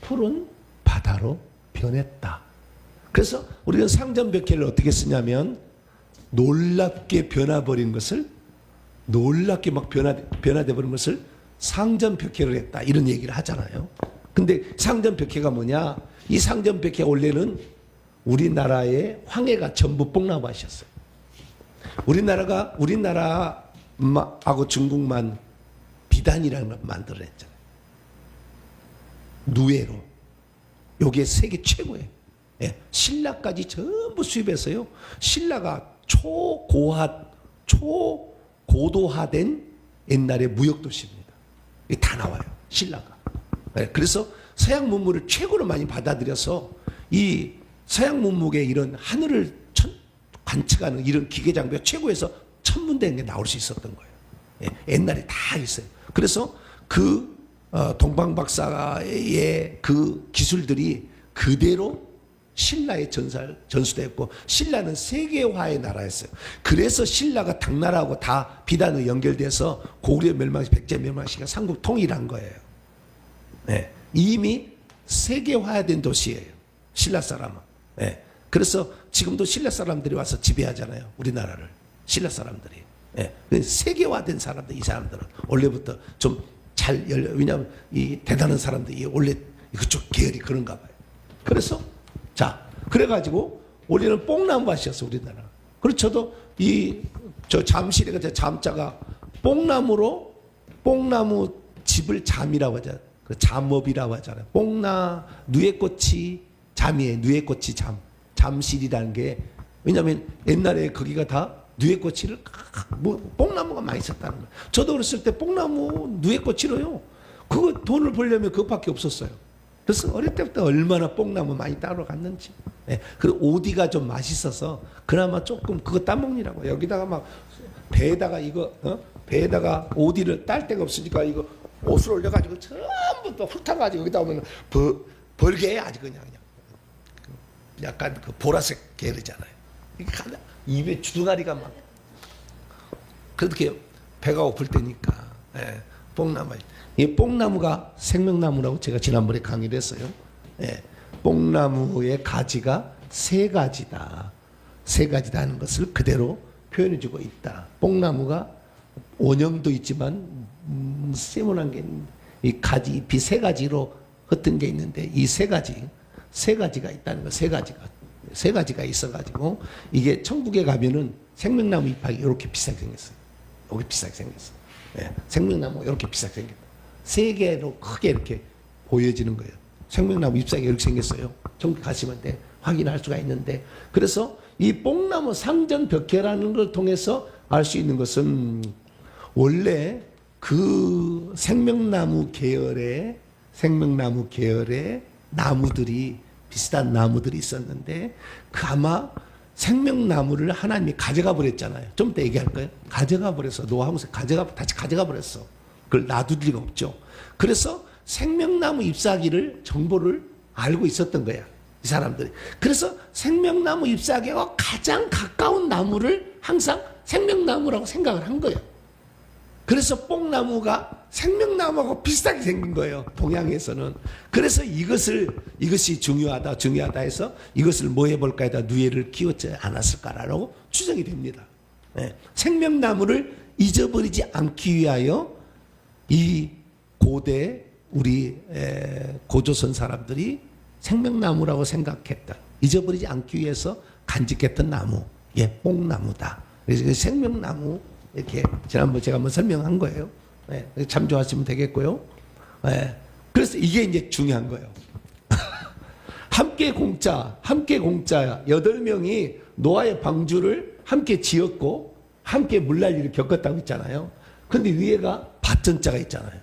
푸른 바다로 변했다. 그래서 우리는 상전벽해를 어떻게 쓰냐면 놀랍게 변화버린 것을 놀랍게 막 변화돼 버린 것을 상전벽해를 했다. 이런 얘기를 하잖아요. 근데 상전벽해가 뭐냐? 이 상전벽해 원래는 우리나라의 황해가 전부 뽕나무밭이었어요. 우리나라하고 중국만 비단이라는 걸 만들어냈잖아요. 누에로. 요게 세계 최고예요. 신라까지 전부 수입해서요. 신라가 초고도화된 옛날의 무역도시입니다. 이게 다 나와요. 신라가. 그래서 서양 문물을 최고로 많이 받아들여서 이 서양 문물의 이런 하늘을 관측하는 이런 기계 장비가 최고에서 천문대에 나올 수 있었던 거예요. 옛날에 다 있어요. 그래서 그 동방박사의 그 기술들이 그대로 신라에 전수됐고 신라는 세계화의 나라였어요. 그래서 신라가 당나라하고 다 비단으로 연결돼서 고구려 멸망시 백제 멸망시가 삼국 통일한 거예요. 이미 세계화된 도시예요. 신라 사람은. 그래서 지금도 신라 사람들이 와서 지배하잖아요. 우리나라를. 신라 사람들이. 세계화된 사람들, 이 사람들은 원래부터 좀 왜냐하면 이 대단한 사람들이 원래 그쪽 계열이 그런가 봐요. 그래서 자, 그래가지고 우리는 뽕나무 밭이었어, 우리나라. 그래서 저도 저 잠실에 그 잠자가 뽕나무 집을 잠이라고 하잖아요. 그 잠업이라고 하잖아요. 누에꽃이 잠이에요. 누에꽃이 잠실이라는 게, 왜냐하면 옛날에 거기가 다 누에꽃이를 뽕나무가 많이 있었다는 거예요. 저도 어렸을 때 뽕나무 누에꽃이로요. 그거 돈을 벌려면 그것밖에 없었어요. 그래서 어릴 때부터 얼마나 뽕나무 많이 따러 갔는지. 예. 그리고 오디가 좀 맛있어서 그나마 조금 그거 따먹느라고. 여기다가 막 배에다가 배에다가 오디를 딸 데가 없으니까 이거 옷을 올려가지고 전부 또 훑어가지고 여기다 오면 벌게 아주 그냥 약간 그 보라색 게르잖아요. 이게 입에 주둥아리가 막 그렇게 배가 고플 때니까. 예. 뽕나무. 이 뽕나무가 생명나무라고 제가 지난번에 강의를 했어요. 예. 뽕나무의 가지가 세 가지다. 세 가지다는 것을 그대로 표현해주고 있다. 뽕나무가 원형도 있지만 세모난 게 이 가지 잎이 세 가지로 흩은 게 있는데 이 세 가지가 있다는 거. 세 가지가 있어가지고 이게 천국에 가면은 생명나무 잎하기 이렇게 비슷하게 생겼어요. 이렇게 비슷하게 생겼어요. 예. 생명나무 이렇게 비슷하게 생겼다. 세 개로 크게 이렇게 보여지는 거예요. 생명나무 잎사귀가 이렇게 생겼어요. 전국 가시면 확인할 수가 있는데, 그래서 이 뽕나무 상전벽해라는 걸 통해서 알 수 있는 것은 원래 그 생명나무 계열의 나무들이 비슷한 나무들이 있었는데 아마 생명나무를 하나님이 가져가 버렸잖아요. 좀 이따 얘기할 거예요. 가져가 버려서 노하우스 다시 가져가 버렸어. 그걸 놔둘 리가 없죠. 그래서 생명나무 잎사귀를 정보를 알고 있었던 거야, 이 사람들이. 그래서 생명나무 잎사귀와 가장 가까운 나무를 항상 생명나무라고 생각을 한 거예요. 그래서 뽕나무가 생명나무하고 비슷하게 생긴 거예요, 동양에서는. 그래서 이것이 중요하다 해서 이것을 뭐 해볼까 해다 누에를 키웠지 않았을까라고 추정이 됩니다. 네. 생명나무를 잊어버리지 않기 위하여 이 고대 우리 고조선 사람들이 생명나무라고 생각했다. 잊어버리지 않기 위해서 간직했던 나무, 뽕나무다. 그래서 생명나무 이렇게 지난번 제가 한번 설명한 거예요. 네, 참조하시면 되겠고요. 네, 그래서 이게 이제 중요한 거예요. 함께 공짜 8명이 노아의 방주를 함께 지었고 함께 물난리를 겪었다고 했잖아요. 근데 위에가 밭전자가 있잖아요.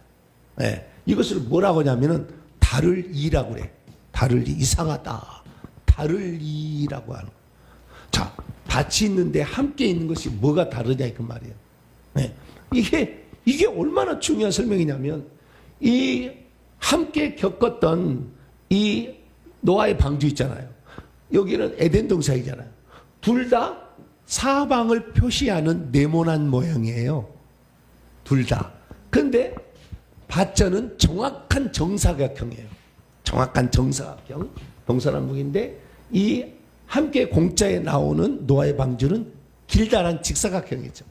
네, 이것을 뭐라고 하냐면은 다를이라고 그래. 다를이, 이상하다. 다를이라고 하는. 자, 밭이 있는데 함께 있는 것이 뭐가 다르냐 그 말이에요. 네. 이게 얼마나 중요한 설명이냐면, 이 함께 겪었던 이 노아의 방주 있잖아요. 여기는 에덴 동산이잖아요. 둘 다 사방을 표시하는 네모난 모양이에요. 둘 다. 근데 밭전은 정확한 정사각형이에요. 정확한 정사각형, 동서남북인데 이 함께 공짜에 나오는 노아의 방주는 길다란 직사각형이죠.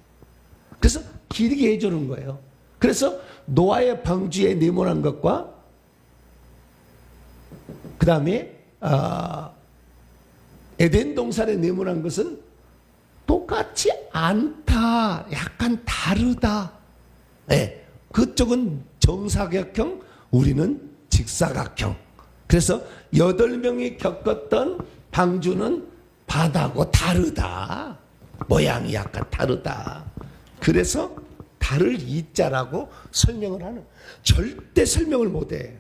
그래서 길게 해주는 거예요. 그래서 노아의 방주의 네모난 것과 그 다음에 에덴 동산의 네모난 것은 똑같지 않다. 약간 다르다. 네. 그쪽은 정사각형, 우리는 직사각형. 그래서 8명이 겪었던 방주는 바다하고 다르다. 모양이 약간 다르다. 그래서 다를 이자라고 설명을 하는. 절대 설명을 못해.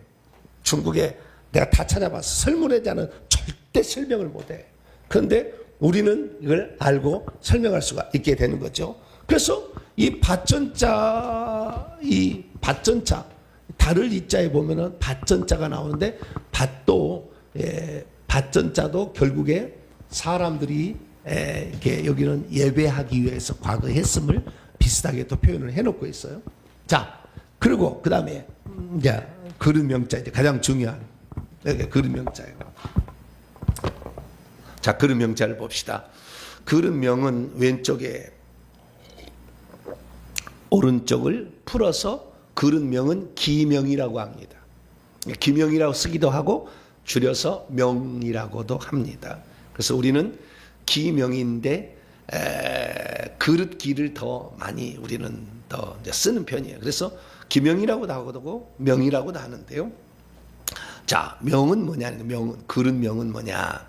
중국에 내가 다 찾아봤어. 설문해자는 절대 설명을 못해. 그런데 우리는 이걸 알고 설명할 수가 있게 되는 거죠. 그래서 이 밭전자, 다를 이자에 보면은 밭전자가 나오는데 밭전자도 결국에 사람들이 이렇게 여기는 예배하기 위해서 과거에 했음을 비슷하게 또 표현을 해놓고 있어요. 자, 그리고 그 다음에 이제 그릇명자, 이제 가장 중요한 그릇명자예요. 자, 그릇명자를 봅시다. 그릇명은 왼쪽에 오른쪽을 풀어서 그릇명은 기명이라고 합니다. 기명이라고 쓰기도 하고 줄여서 명이라고도 합니다. 그래서 우리는 기명인데 그릇 기를 더 많이 우리는 더 이제 쓰는 편이에요. 그래서 기명이라고도 하고 명이라고도 하는데요. 자, 명은 뭐냐? 명은 그릇 명은 뭐냐?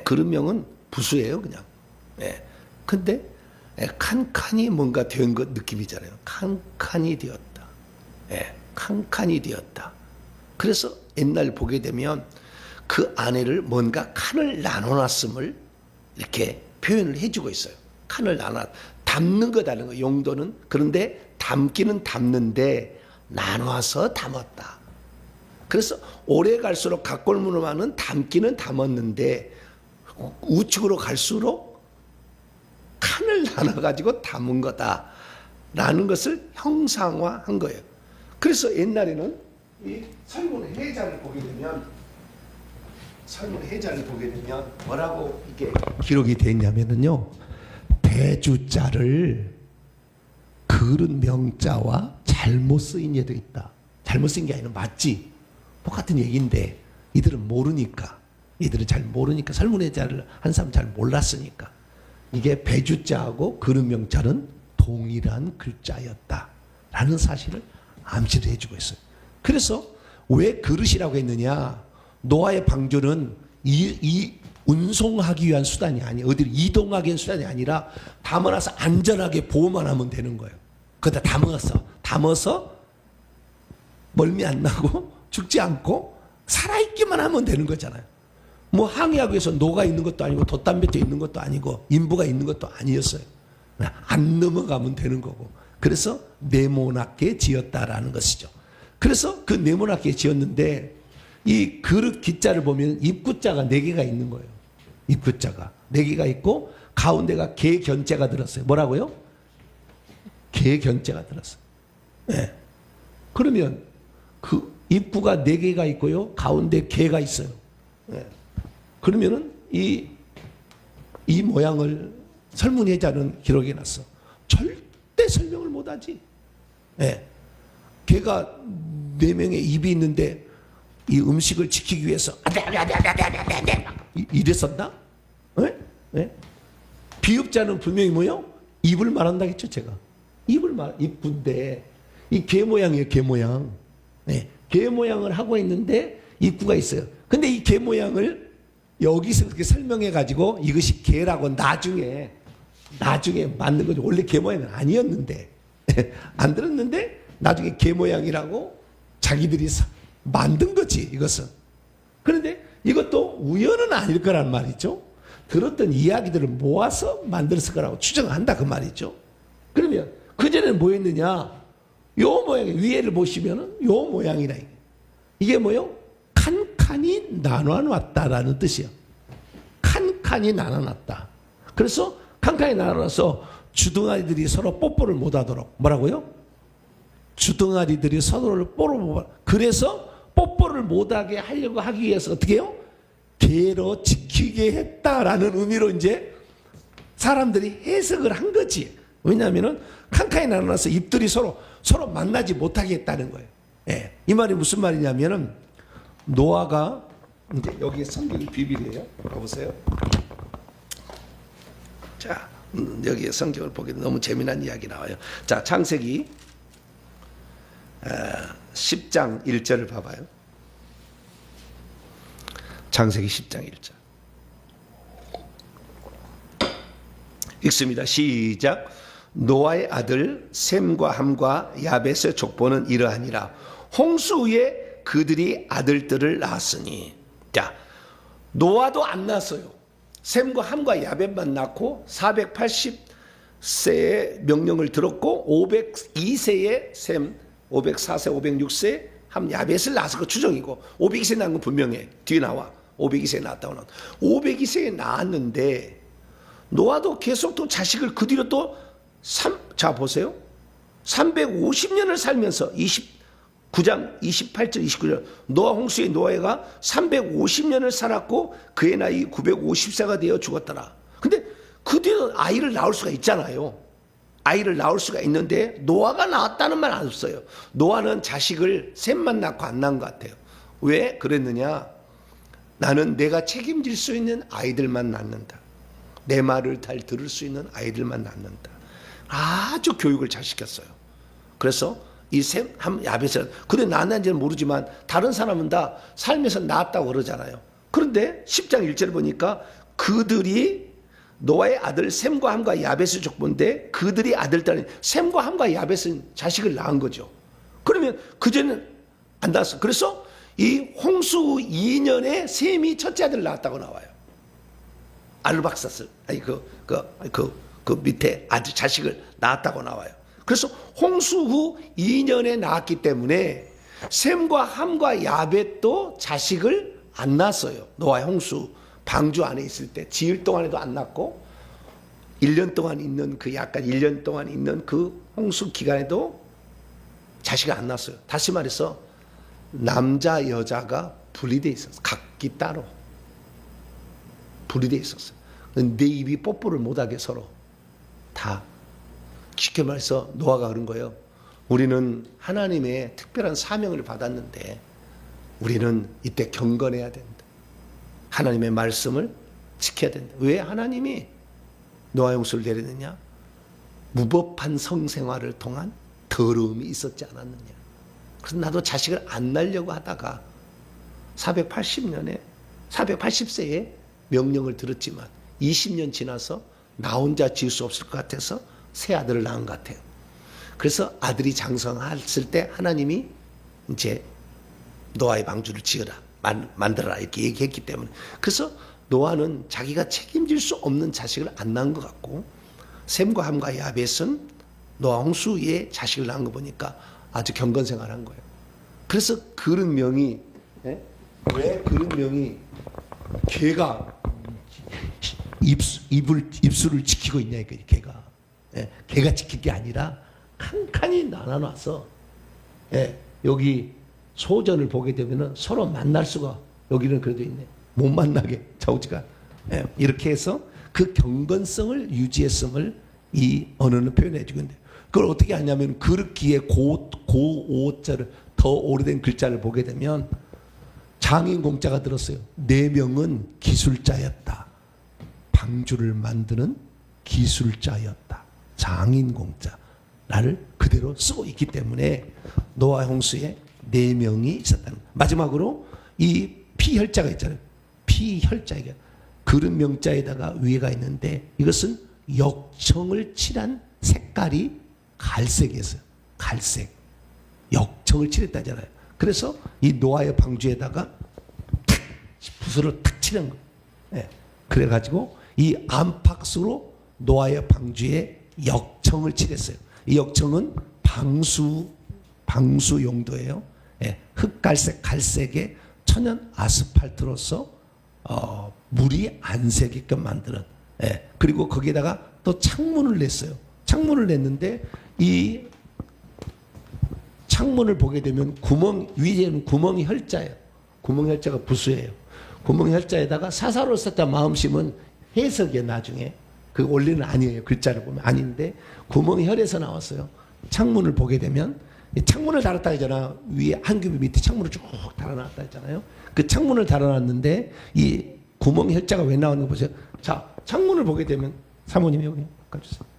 그릇 명은 부수예요, 그냥. 근데 칸칸이 뭔가 된 것 느낌이잖아요. 칸칸이 되었다. 칸칸이 되었다. 그래서 옛날 보게 되면 그 안에를 뭔가 칸을 나눠놨음을 이렇게 표현을 해주고 있어요. 칸을 나눠 담는 거다는 거 용도는. 그런데 담기는 담는데 나눠서 담았다. 그래서 오래 갈수록 각골문화는 담기는 담았는데 우측으로 갈수록 칸을 나눠가지고 담은 거다라는 것을 형상화한 거예요. 그래서 옛날에는 이 설문의 해자를 보게 되면 뭐라고 이게 기록이 됐냐면은요, 대주자를 그릇 명자와 잘못 쓰인 예도 있다. 잘못 쓰인 게 아니라 맞지. 똑같은 얘기인데 이들은 모르니까, 설문해자를 한 사람 잘 몰랐으니까 이게 배주자하고 그릇 명자는 동일한 글자였다라는 사실을 암시를 해주고 있어요. 그래서 왜 그릇이라고 했느냐? 노아의 방주는 이 운송하기 위한 수단이 아니에요. 어디를 이동하기 위한 수단이 아니라 담아놔서 안전하게 보호만 하면 되는 거예요. 거기다 담아서 멀미 안 나고 죽지 않고 살아있기만 하면 되는 거잖아요. 뭐 항해하기 위해서 노가 있는 것도 아니고 돛담배터 있는 것도 아니고 인부가 있는 것도 아니었어요. 안 넘어가면 되는 거고. 그래서 네모나게 지었다라는 것이죠. 그래서 그 네모나게 지었는데 이 그릇 기자를 보면 입구자가 4개가 있는 거예요. 입구자가 4개가 있고 가운데가 개견자가 들었어요. 뭐라고요? 개견자가 들었어요. 네. 그러면 그 입구가 4개가 있고요. 가운데 개가 있어요. 네. 그러면은 이 모양을 설문해자는 기록해 놨어. 절대 설명을 못하지. 네. 개가 4명의 입이 있는데 이 음식을 지키기 위해서 이랬었나? 네? 네? 비읍자는 분명히 뭐요? 입을 말한다겠죠, 제가. 입구인데 이 개 모양이에요, 개 모양. 네. 개 모양을 하고 있는데 입구가 있어요. 근데 이 개 모양을 여기서 그렇게 설명해 가지고 이것이 개라고 나중에 만든 거죠. 원래 개 모양은 아니었는데 안 들었는데 나중에 개 모양이라고 자기들이 만든 거지, 이것은. 그런데 이것도 우연은 아닐 거란 말이죠. 들었던 이야기들을 모아서 만들었을 거라고 추정한다, 그 말이죠. 그러면 그전에는 뭐였느냐? 요 모양, 위에를 보시면은 요 모양이라. 이게 뭐요? 칸칸이 나눠놨다라는 뜻이요. 칸칸이 나눠놨다. 그래서 칸칸이 나눠놔서 주둥아리들이 서로 뽀뽀를 못하도록, 뭐라고요? 주둥아리들이 서로를 뽀뽀를 못하도록. 그래서 뽀뽀를 못하게 하려고 하기 위해서 어떻게 해요? 개로 지키게 했다라는 의미로 이제 사람들이 해석을 한 거지. 왜냐하면은 칸칸이 나눠서 입들이 서로 만나지 못하게 했다는 거예요. 예. 이 말이 무슨 말이냐면은 노아가 이제 여기 성경이 비밀이에요. 가보세요. 자, 여기 성경을 보게 너무 재미난 이야기 나와요. 자, 창세기 10장 1절을 봐봐요. 창세기 10장 1절. 읽습니다. 시작. 노아의 아들 셈과 함과 야벳의 족보는 이러하니라. 홍수 후에 그들이 아들들을 낳았으니. 자, 노아도 안 낳았어요. 셈과 함과 야벳만 낳고 480세의 명령을 들었고 502세의 셈, 504세, 506세 함 야벳을 낳아서 그 추정이고 502세 낳은 건 분명해. 뒤에 나와. 502세에 낳았다고 나와. 502세에 낳았는데 노아도 계속 또 자식을 그 뒤로 또 자 보세요. 350년을 살면서 29장 28절 29절 노아 홍수의 노아가 350년을 살았고 그의 나이 950세가 되어 죽었더라. 근데 그 뒤에 아이를 낳을 수가 있잖아요. 아이를 낳을 수가 있는데 노아가 낳았다는 말 안 없어요. 노아는 자식을 셋만 낳고 안 낳은 것 같아요. 왜 그랬느냐? 나는 내가 책임질 수 있는 아이들만 낳는다. 내 말을 잘 들을 수 있는 아이들만 낳는다. 아주 교육을 잘 시켰어요. 그래서 이 야벳은 근데 낳았는지는 모르지만 다른 사람은 다 삶에서 낳았다고 그러잖아요. 그런데 10장 1절을 보니까 그들이 노아의 아들 셈과 함과 야벳의 족보인데 그들이 아들들은 셈과 함과 야벳은 자식을 낳은 거죠. 그러면 그전에는 안 낳았어. 그래서 이 홍수 2년에 셈이 첫째 아들을 낳았다고 나와요. 알박사스 아니 그 밑에 아들 자식을 낳았다고 나와요. 그래서 홍수 후 2년에 낳았기 때문에 셈과 함과 야벳도 자식을 안 낳았어요. 노아의 홍수 방주 안에 있을 때 지을 동안에도 안 낳고 1년 동안 있는 그 약간 1년 동안 있는 그 홍수 기간에도 자식을 안 낳았어요. 다시 말해서 남자 여자가 분리돼 있었어요. 각기 따로 분리돼 있었어요. 내 입이 뽀뽀를 못하게 서로 다 쉽게 말해서 노아가 그런 거예요. 우리는 하나님의 특별한 사명을 받았는데 우리는 이때 경건해야 된다. 하나님의 말씀을 지켜야 된다. 왜 하나님이 노아 홍수를 내리느냐? 무법한 성생활을 통한 더러움이 있었지 않았느냐. 그래서 나도 자식을 안 낳으려고 하다가 480세에 명령을 들었지만 20년 지나서 나 혼자 지을 수 없을 것 같아서 새 아들을 낳은 것 같아요. 그래서 아들이 장성했을 때 하나님이 이제 노아의 방주를 지어라, 만들어라 이렇게 얘기했기 때문에 그래서 노아는 자기가 책임질 수 없는 자식을 안 낳은 것 같고 셈과 함과 야벳은 노아 홍수에 자식을 낳은 거 보니까 아주 경건생활한 거예요. 그래서 그런 명이 왜 그런 명이 개가 입술을 지키고 있냐 이거예요. 개가 지킬 게 아니라 칸칸이 나눠놔서 여기 소전을 보게 되면은 서로 만날 수가 여기는 그래도 있네. 못 만나게 자우지가 이렇게 해서 그 경건성을 유지했음을 이 언어는 표현해 주고 있는데 그걸 어떻게 하냐면 그릇기에 고오자를 더 오래된 글자를 보게 되면 장인 공자가 들었어요. 4명은 기술자였다. 방주를 만드는 기술자였다. 장인 공자를 그대로 쓰고 있기 때문에 노아 홍수에 4명이 있었다는 거예요. 마지막으로 이 피혈자가 있잖아요. 피혈자가 그릇 명자에다가 위에가 있는데 이것은 역청을 칠한 색깔이 갈색이었어요. 갈색. 역청을 칠했다잖아요. 그래서 이 노아의 방주에다가 붓으로 탁 치는 거예요. 그래가지고 이 안팎으로 노아의 방주에 역청을 칠했어요. 이 역청은 방수 용도예요. 흑갈색, 갈색의 천연 아스팔트로서 물이 안 새게끔 만드는. 그리고 거기에다가 또 창문을 냈어요. 창문을 냈는데 이 창문을 보게 되면 위에는 구멍이 혈자예요. 구멍 혈자가 부수예요. 구멍 혈자에다가 사사로 썼다 마음심은 해석이에요. 나중에 그 원래는 아니에요. 글자를 보면 아닌데 구멍 혈에서 나왔어요. 창문을 보게 되면 창문을 달았다 했잖아. 위에 한 겹이 밑에 창문을 쭉 달아놨다 했잖아요. 그 창문을 달아놨는데 이 구멍 혈자가 왜 나오는 거 보세요. 자, 창문을 보게 되면 사모님 여기 바꿔주세요.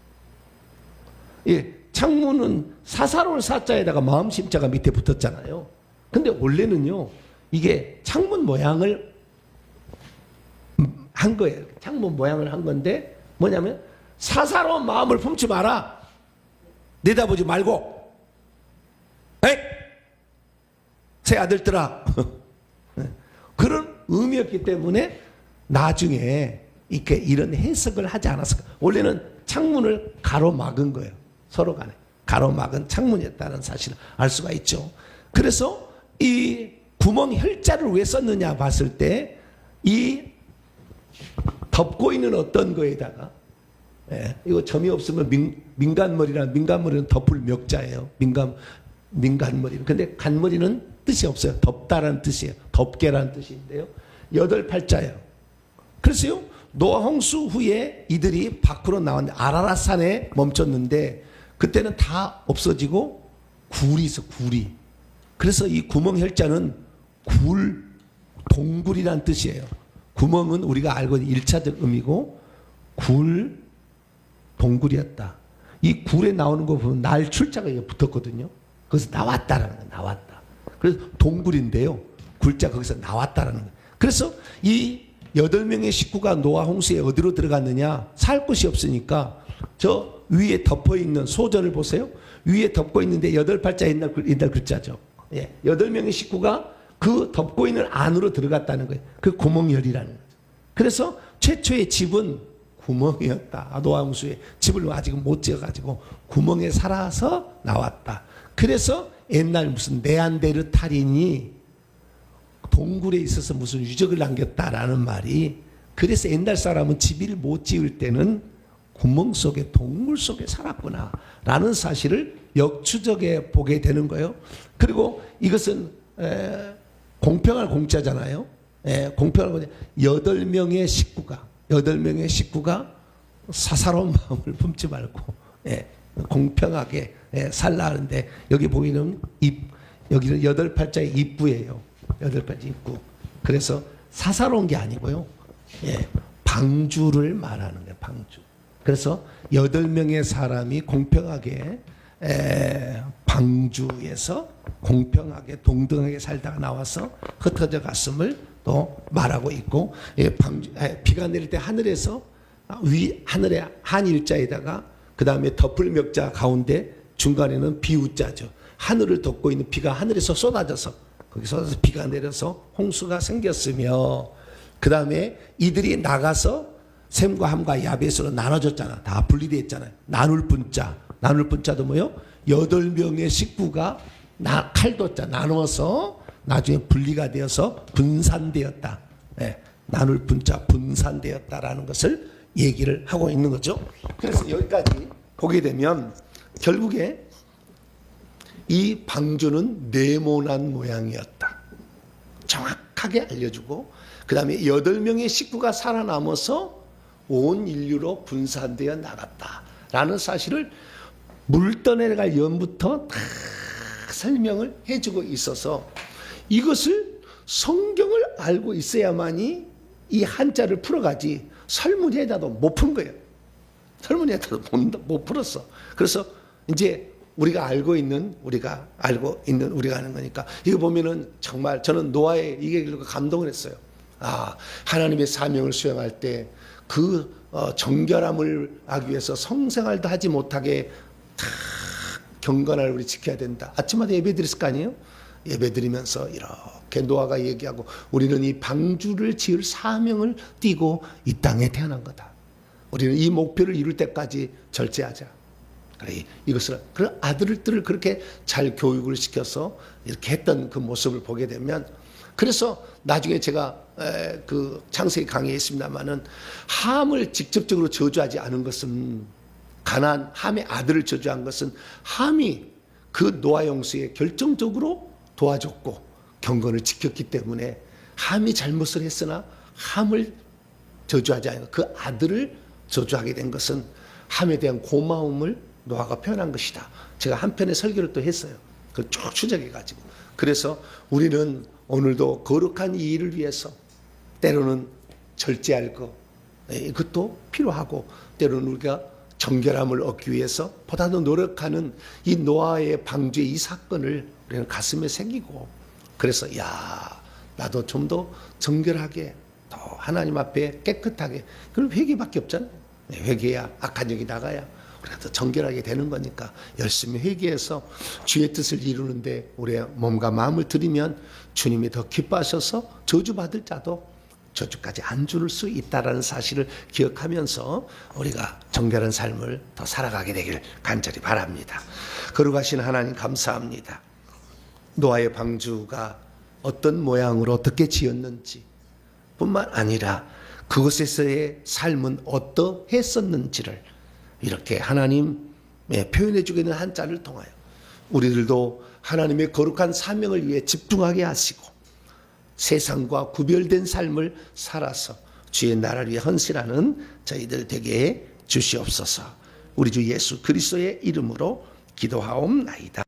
창문은 사사로울 사자에다가 마음심자가 밑에 붙었잖아요. 근데 원래는요, 이게 창문 모양을 한 거예요. 창문 모양을 한 건데 뭐냐면 사사로운 마음을 품지 마라. 내다보지 말고. 에이! 새 아들들아. 그런 의미였기 때문에 나중에 이렇게 이런 해석을 하지 않았을까. 원래는 창문을 가로막은 거예요. 서로 간에 가로막은 창문이었다는 사실을 알 수가 있죠. 그래서 이 구멍 혈자를 왜 썼느냐 봤을 때 이 덮고 있는 어떤 거에다가 이거 점이 없으면 민간머리는 덮을 멱자예요. 민간머리는. 근데 간머리는 뜻이 없어요. 덮다라는 뜻이에요. 덮개라는 뜻인데요. 8팔자예요. 그래서요, 노아 홍수 후에 이들이 밖으로 나왔는데 아라랏산에 멈췄는데 그때는 다 없어지고 굴이 있어, 굴이. 그래서 이 구멍 혈자는 동굴이란 뜻이에요. 구멍은 우리가 알고 있는 1차적 의미고 굴, 동굴이었다. 이 굴에 나오는 거 보면 날 출자가 여기 붙었거든요. 거기서 나왔다라는 거예요. 나왔다. 그래서 동굴인데요. 굴자 거기서 나왔다라는 거예요. 그래서 이 8명의 식구가 노아 홍수에 어디로 들어갔느냐? 살 곳이 없으니까 저 위에 덮어 있는 소전을 보세요. 위에 덮고 있는데 8팔자 옛날 글자죠. 예. 8명의 식구가 그 덮고 있는 안으로 들어갔다는 거예요. 그 구멍열이라는 거죠. 그래서 최초의 집은 구멍이었다. 노아 홍수에 집을 아직은 못 지어가지고 구멍에 살아서 나왔다. 그래서 옛날 무슨 네안데르탈인이 동굴에 있어서 무슨 유적을 남겼다라는 말이, 그래서 옛날 사람은 집을 못 지을 때는 구멍 속에 동굴 속에 살았구나 라는 사실을 역추적해 보게 되는 거예요. 그리고 이것은 공평할 공짜잖아요. 공평할 공짜. 8명의 식구가 사사로운 마음을 품지 말고 공평하게 살라 하는데, 여기 보이는 여기는 8팔자의 입구예요. 8팔자 입구. 그래서 사사로운 게 아니고요. 방주를 말하는 거예요. 방주. 그래서 8명의 사람이 공평하게 방주에서 공평하게 동등하게 살다가 나와서 흩어져 갔음을 또 말하고 있고, 비가 내릴 때 하늘에서 하늘에 한일자에다가 그 다음에 덮을 명자 가운데 중간에는 비우자죠. 하늘을 덮고 있는 비가 하늘에서 쏟아져서 거기서 비가 내려서 홍수가 생겼으며, 그 다음에 이들이 나가서 셈과 함과 야벳으로 나눠졌잖아. 다 분리되어 있잖아요. 나눌 분자도 뭐요? 8명의 식구가 칼도자 나누어서 나중에 분리가 되어서 분산되었다. 나눌 분자 분산되었다라는 것을 얘기를 하고 있는 거죠. 그래서 여기까지 보게 되면 결국에 이 방주는 네모난 모양이었다. 정확하게 알려주고, 그 다음에 8명의 식구가 살아남아서 온 인류로 분산되어 나갔다라는 사실을 물 떠내려갈 연부터 다 설명을 해주고 있어서, 이것을 성경을 알고 있어야만이 이 한자를 풀어가지 설문에다도 못 푼 거예요. 설문에다도 못 풀었어. 그래서 이제 우리가 하는 거니까, 이거 보면은 정말 저는 노아의 이게 감동을 했어요. 하나님의 사명을 수행할 때 그 정결함을 하기 위해서 성생활도 하지 못하게 다 경건을 우리 지켜야 된다. 아침마다 예배 드렸을 거 아니에요? 예배 드리면서 이렇게 노아가 얘기하고, 우리는 이 방주를 지을 사명을 띠고 이 땅에 태어난 거다. 우리는 이 목표를 이룰 때까지 절제하자. 이것을, 그런 아들들을 그렇게 잘 교육을 시켜서 이렇게 했던 그 모습을 보게 되면, 그래서 나중에 제가 그 창세기 강의에 있습니다만은, 함을 직접적으로 저주하지 않은 것은, 함의 아들을 저주한 것은 함이 그 노아 홍수에 결정적으로 도와줬고 경건을 지켰기 때문에, 함이 잘못을 했으나 함을 저주하지 않은 그 아들을 저주하게 된 것은 함에 대한 고마움을 노아가 표현한 것이다. 제가 한편의 설교를 또 했어요. 그걸 쭉 추적해가지고. 그래서 우리는 오늘도 거룩한 이 일을 위해서 때로는 절제할 것, 이것도 필요하고, 때로는 우리가 정결함을 얻기 위해서 보다 더 노력하는 이 노아의 방주의 이 사건을 우리는 가슴에 새기고, 그래서 나도 좀 더 정결하게, 더 하나님 앞에 깨끗하게, 그럼 회개밖에 없잖아요. 회개야, 악한 영이 나가야 우리가 더 정결하게 되는 거니까 열심히 회개해서 주의 뜻을 이루는데 우리의 몸과 마음을 들이면 주님이 더 기뻐하셔서 저주받을 자도 저주까지 안 줄 수 있다는 사실을 기억하면서 우리가 정결한 삶을 더 살아가게 되길 간절히 바랍니다. 거룩하신 하나님 감사합니다. 노아의 방주가 어떤 모양으로 어떻게 지었는지 뿐만 아니라 그곳에서의 삶은 어떠했었는지를 이렇게 하나님의 표현해 주게 되는 한자를 통하여 우리들도 하나님의 거룩한 사명을 위해 집중하게 하시고 세상과 구별된 삶을 살아서 주의 나라를 위해 헌신하는 저희들 되게 해 주시옵소서. 우리 주 예수 그리스도의 이름으로 기도하옵나이다.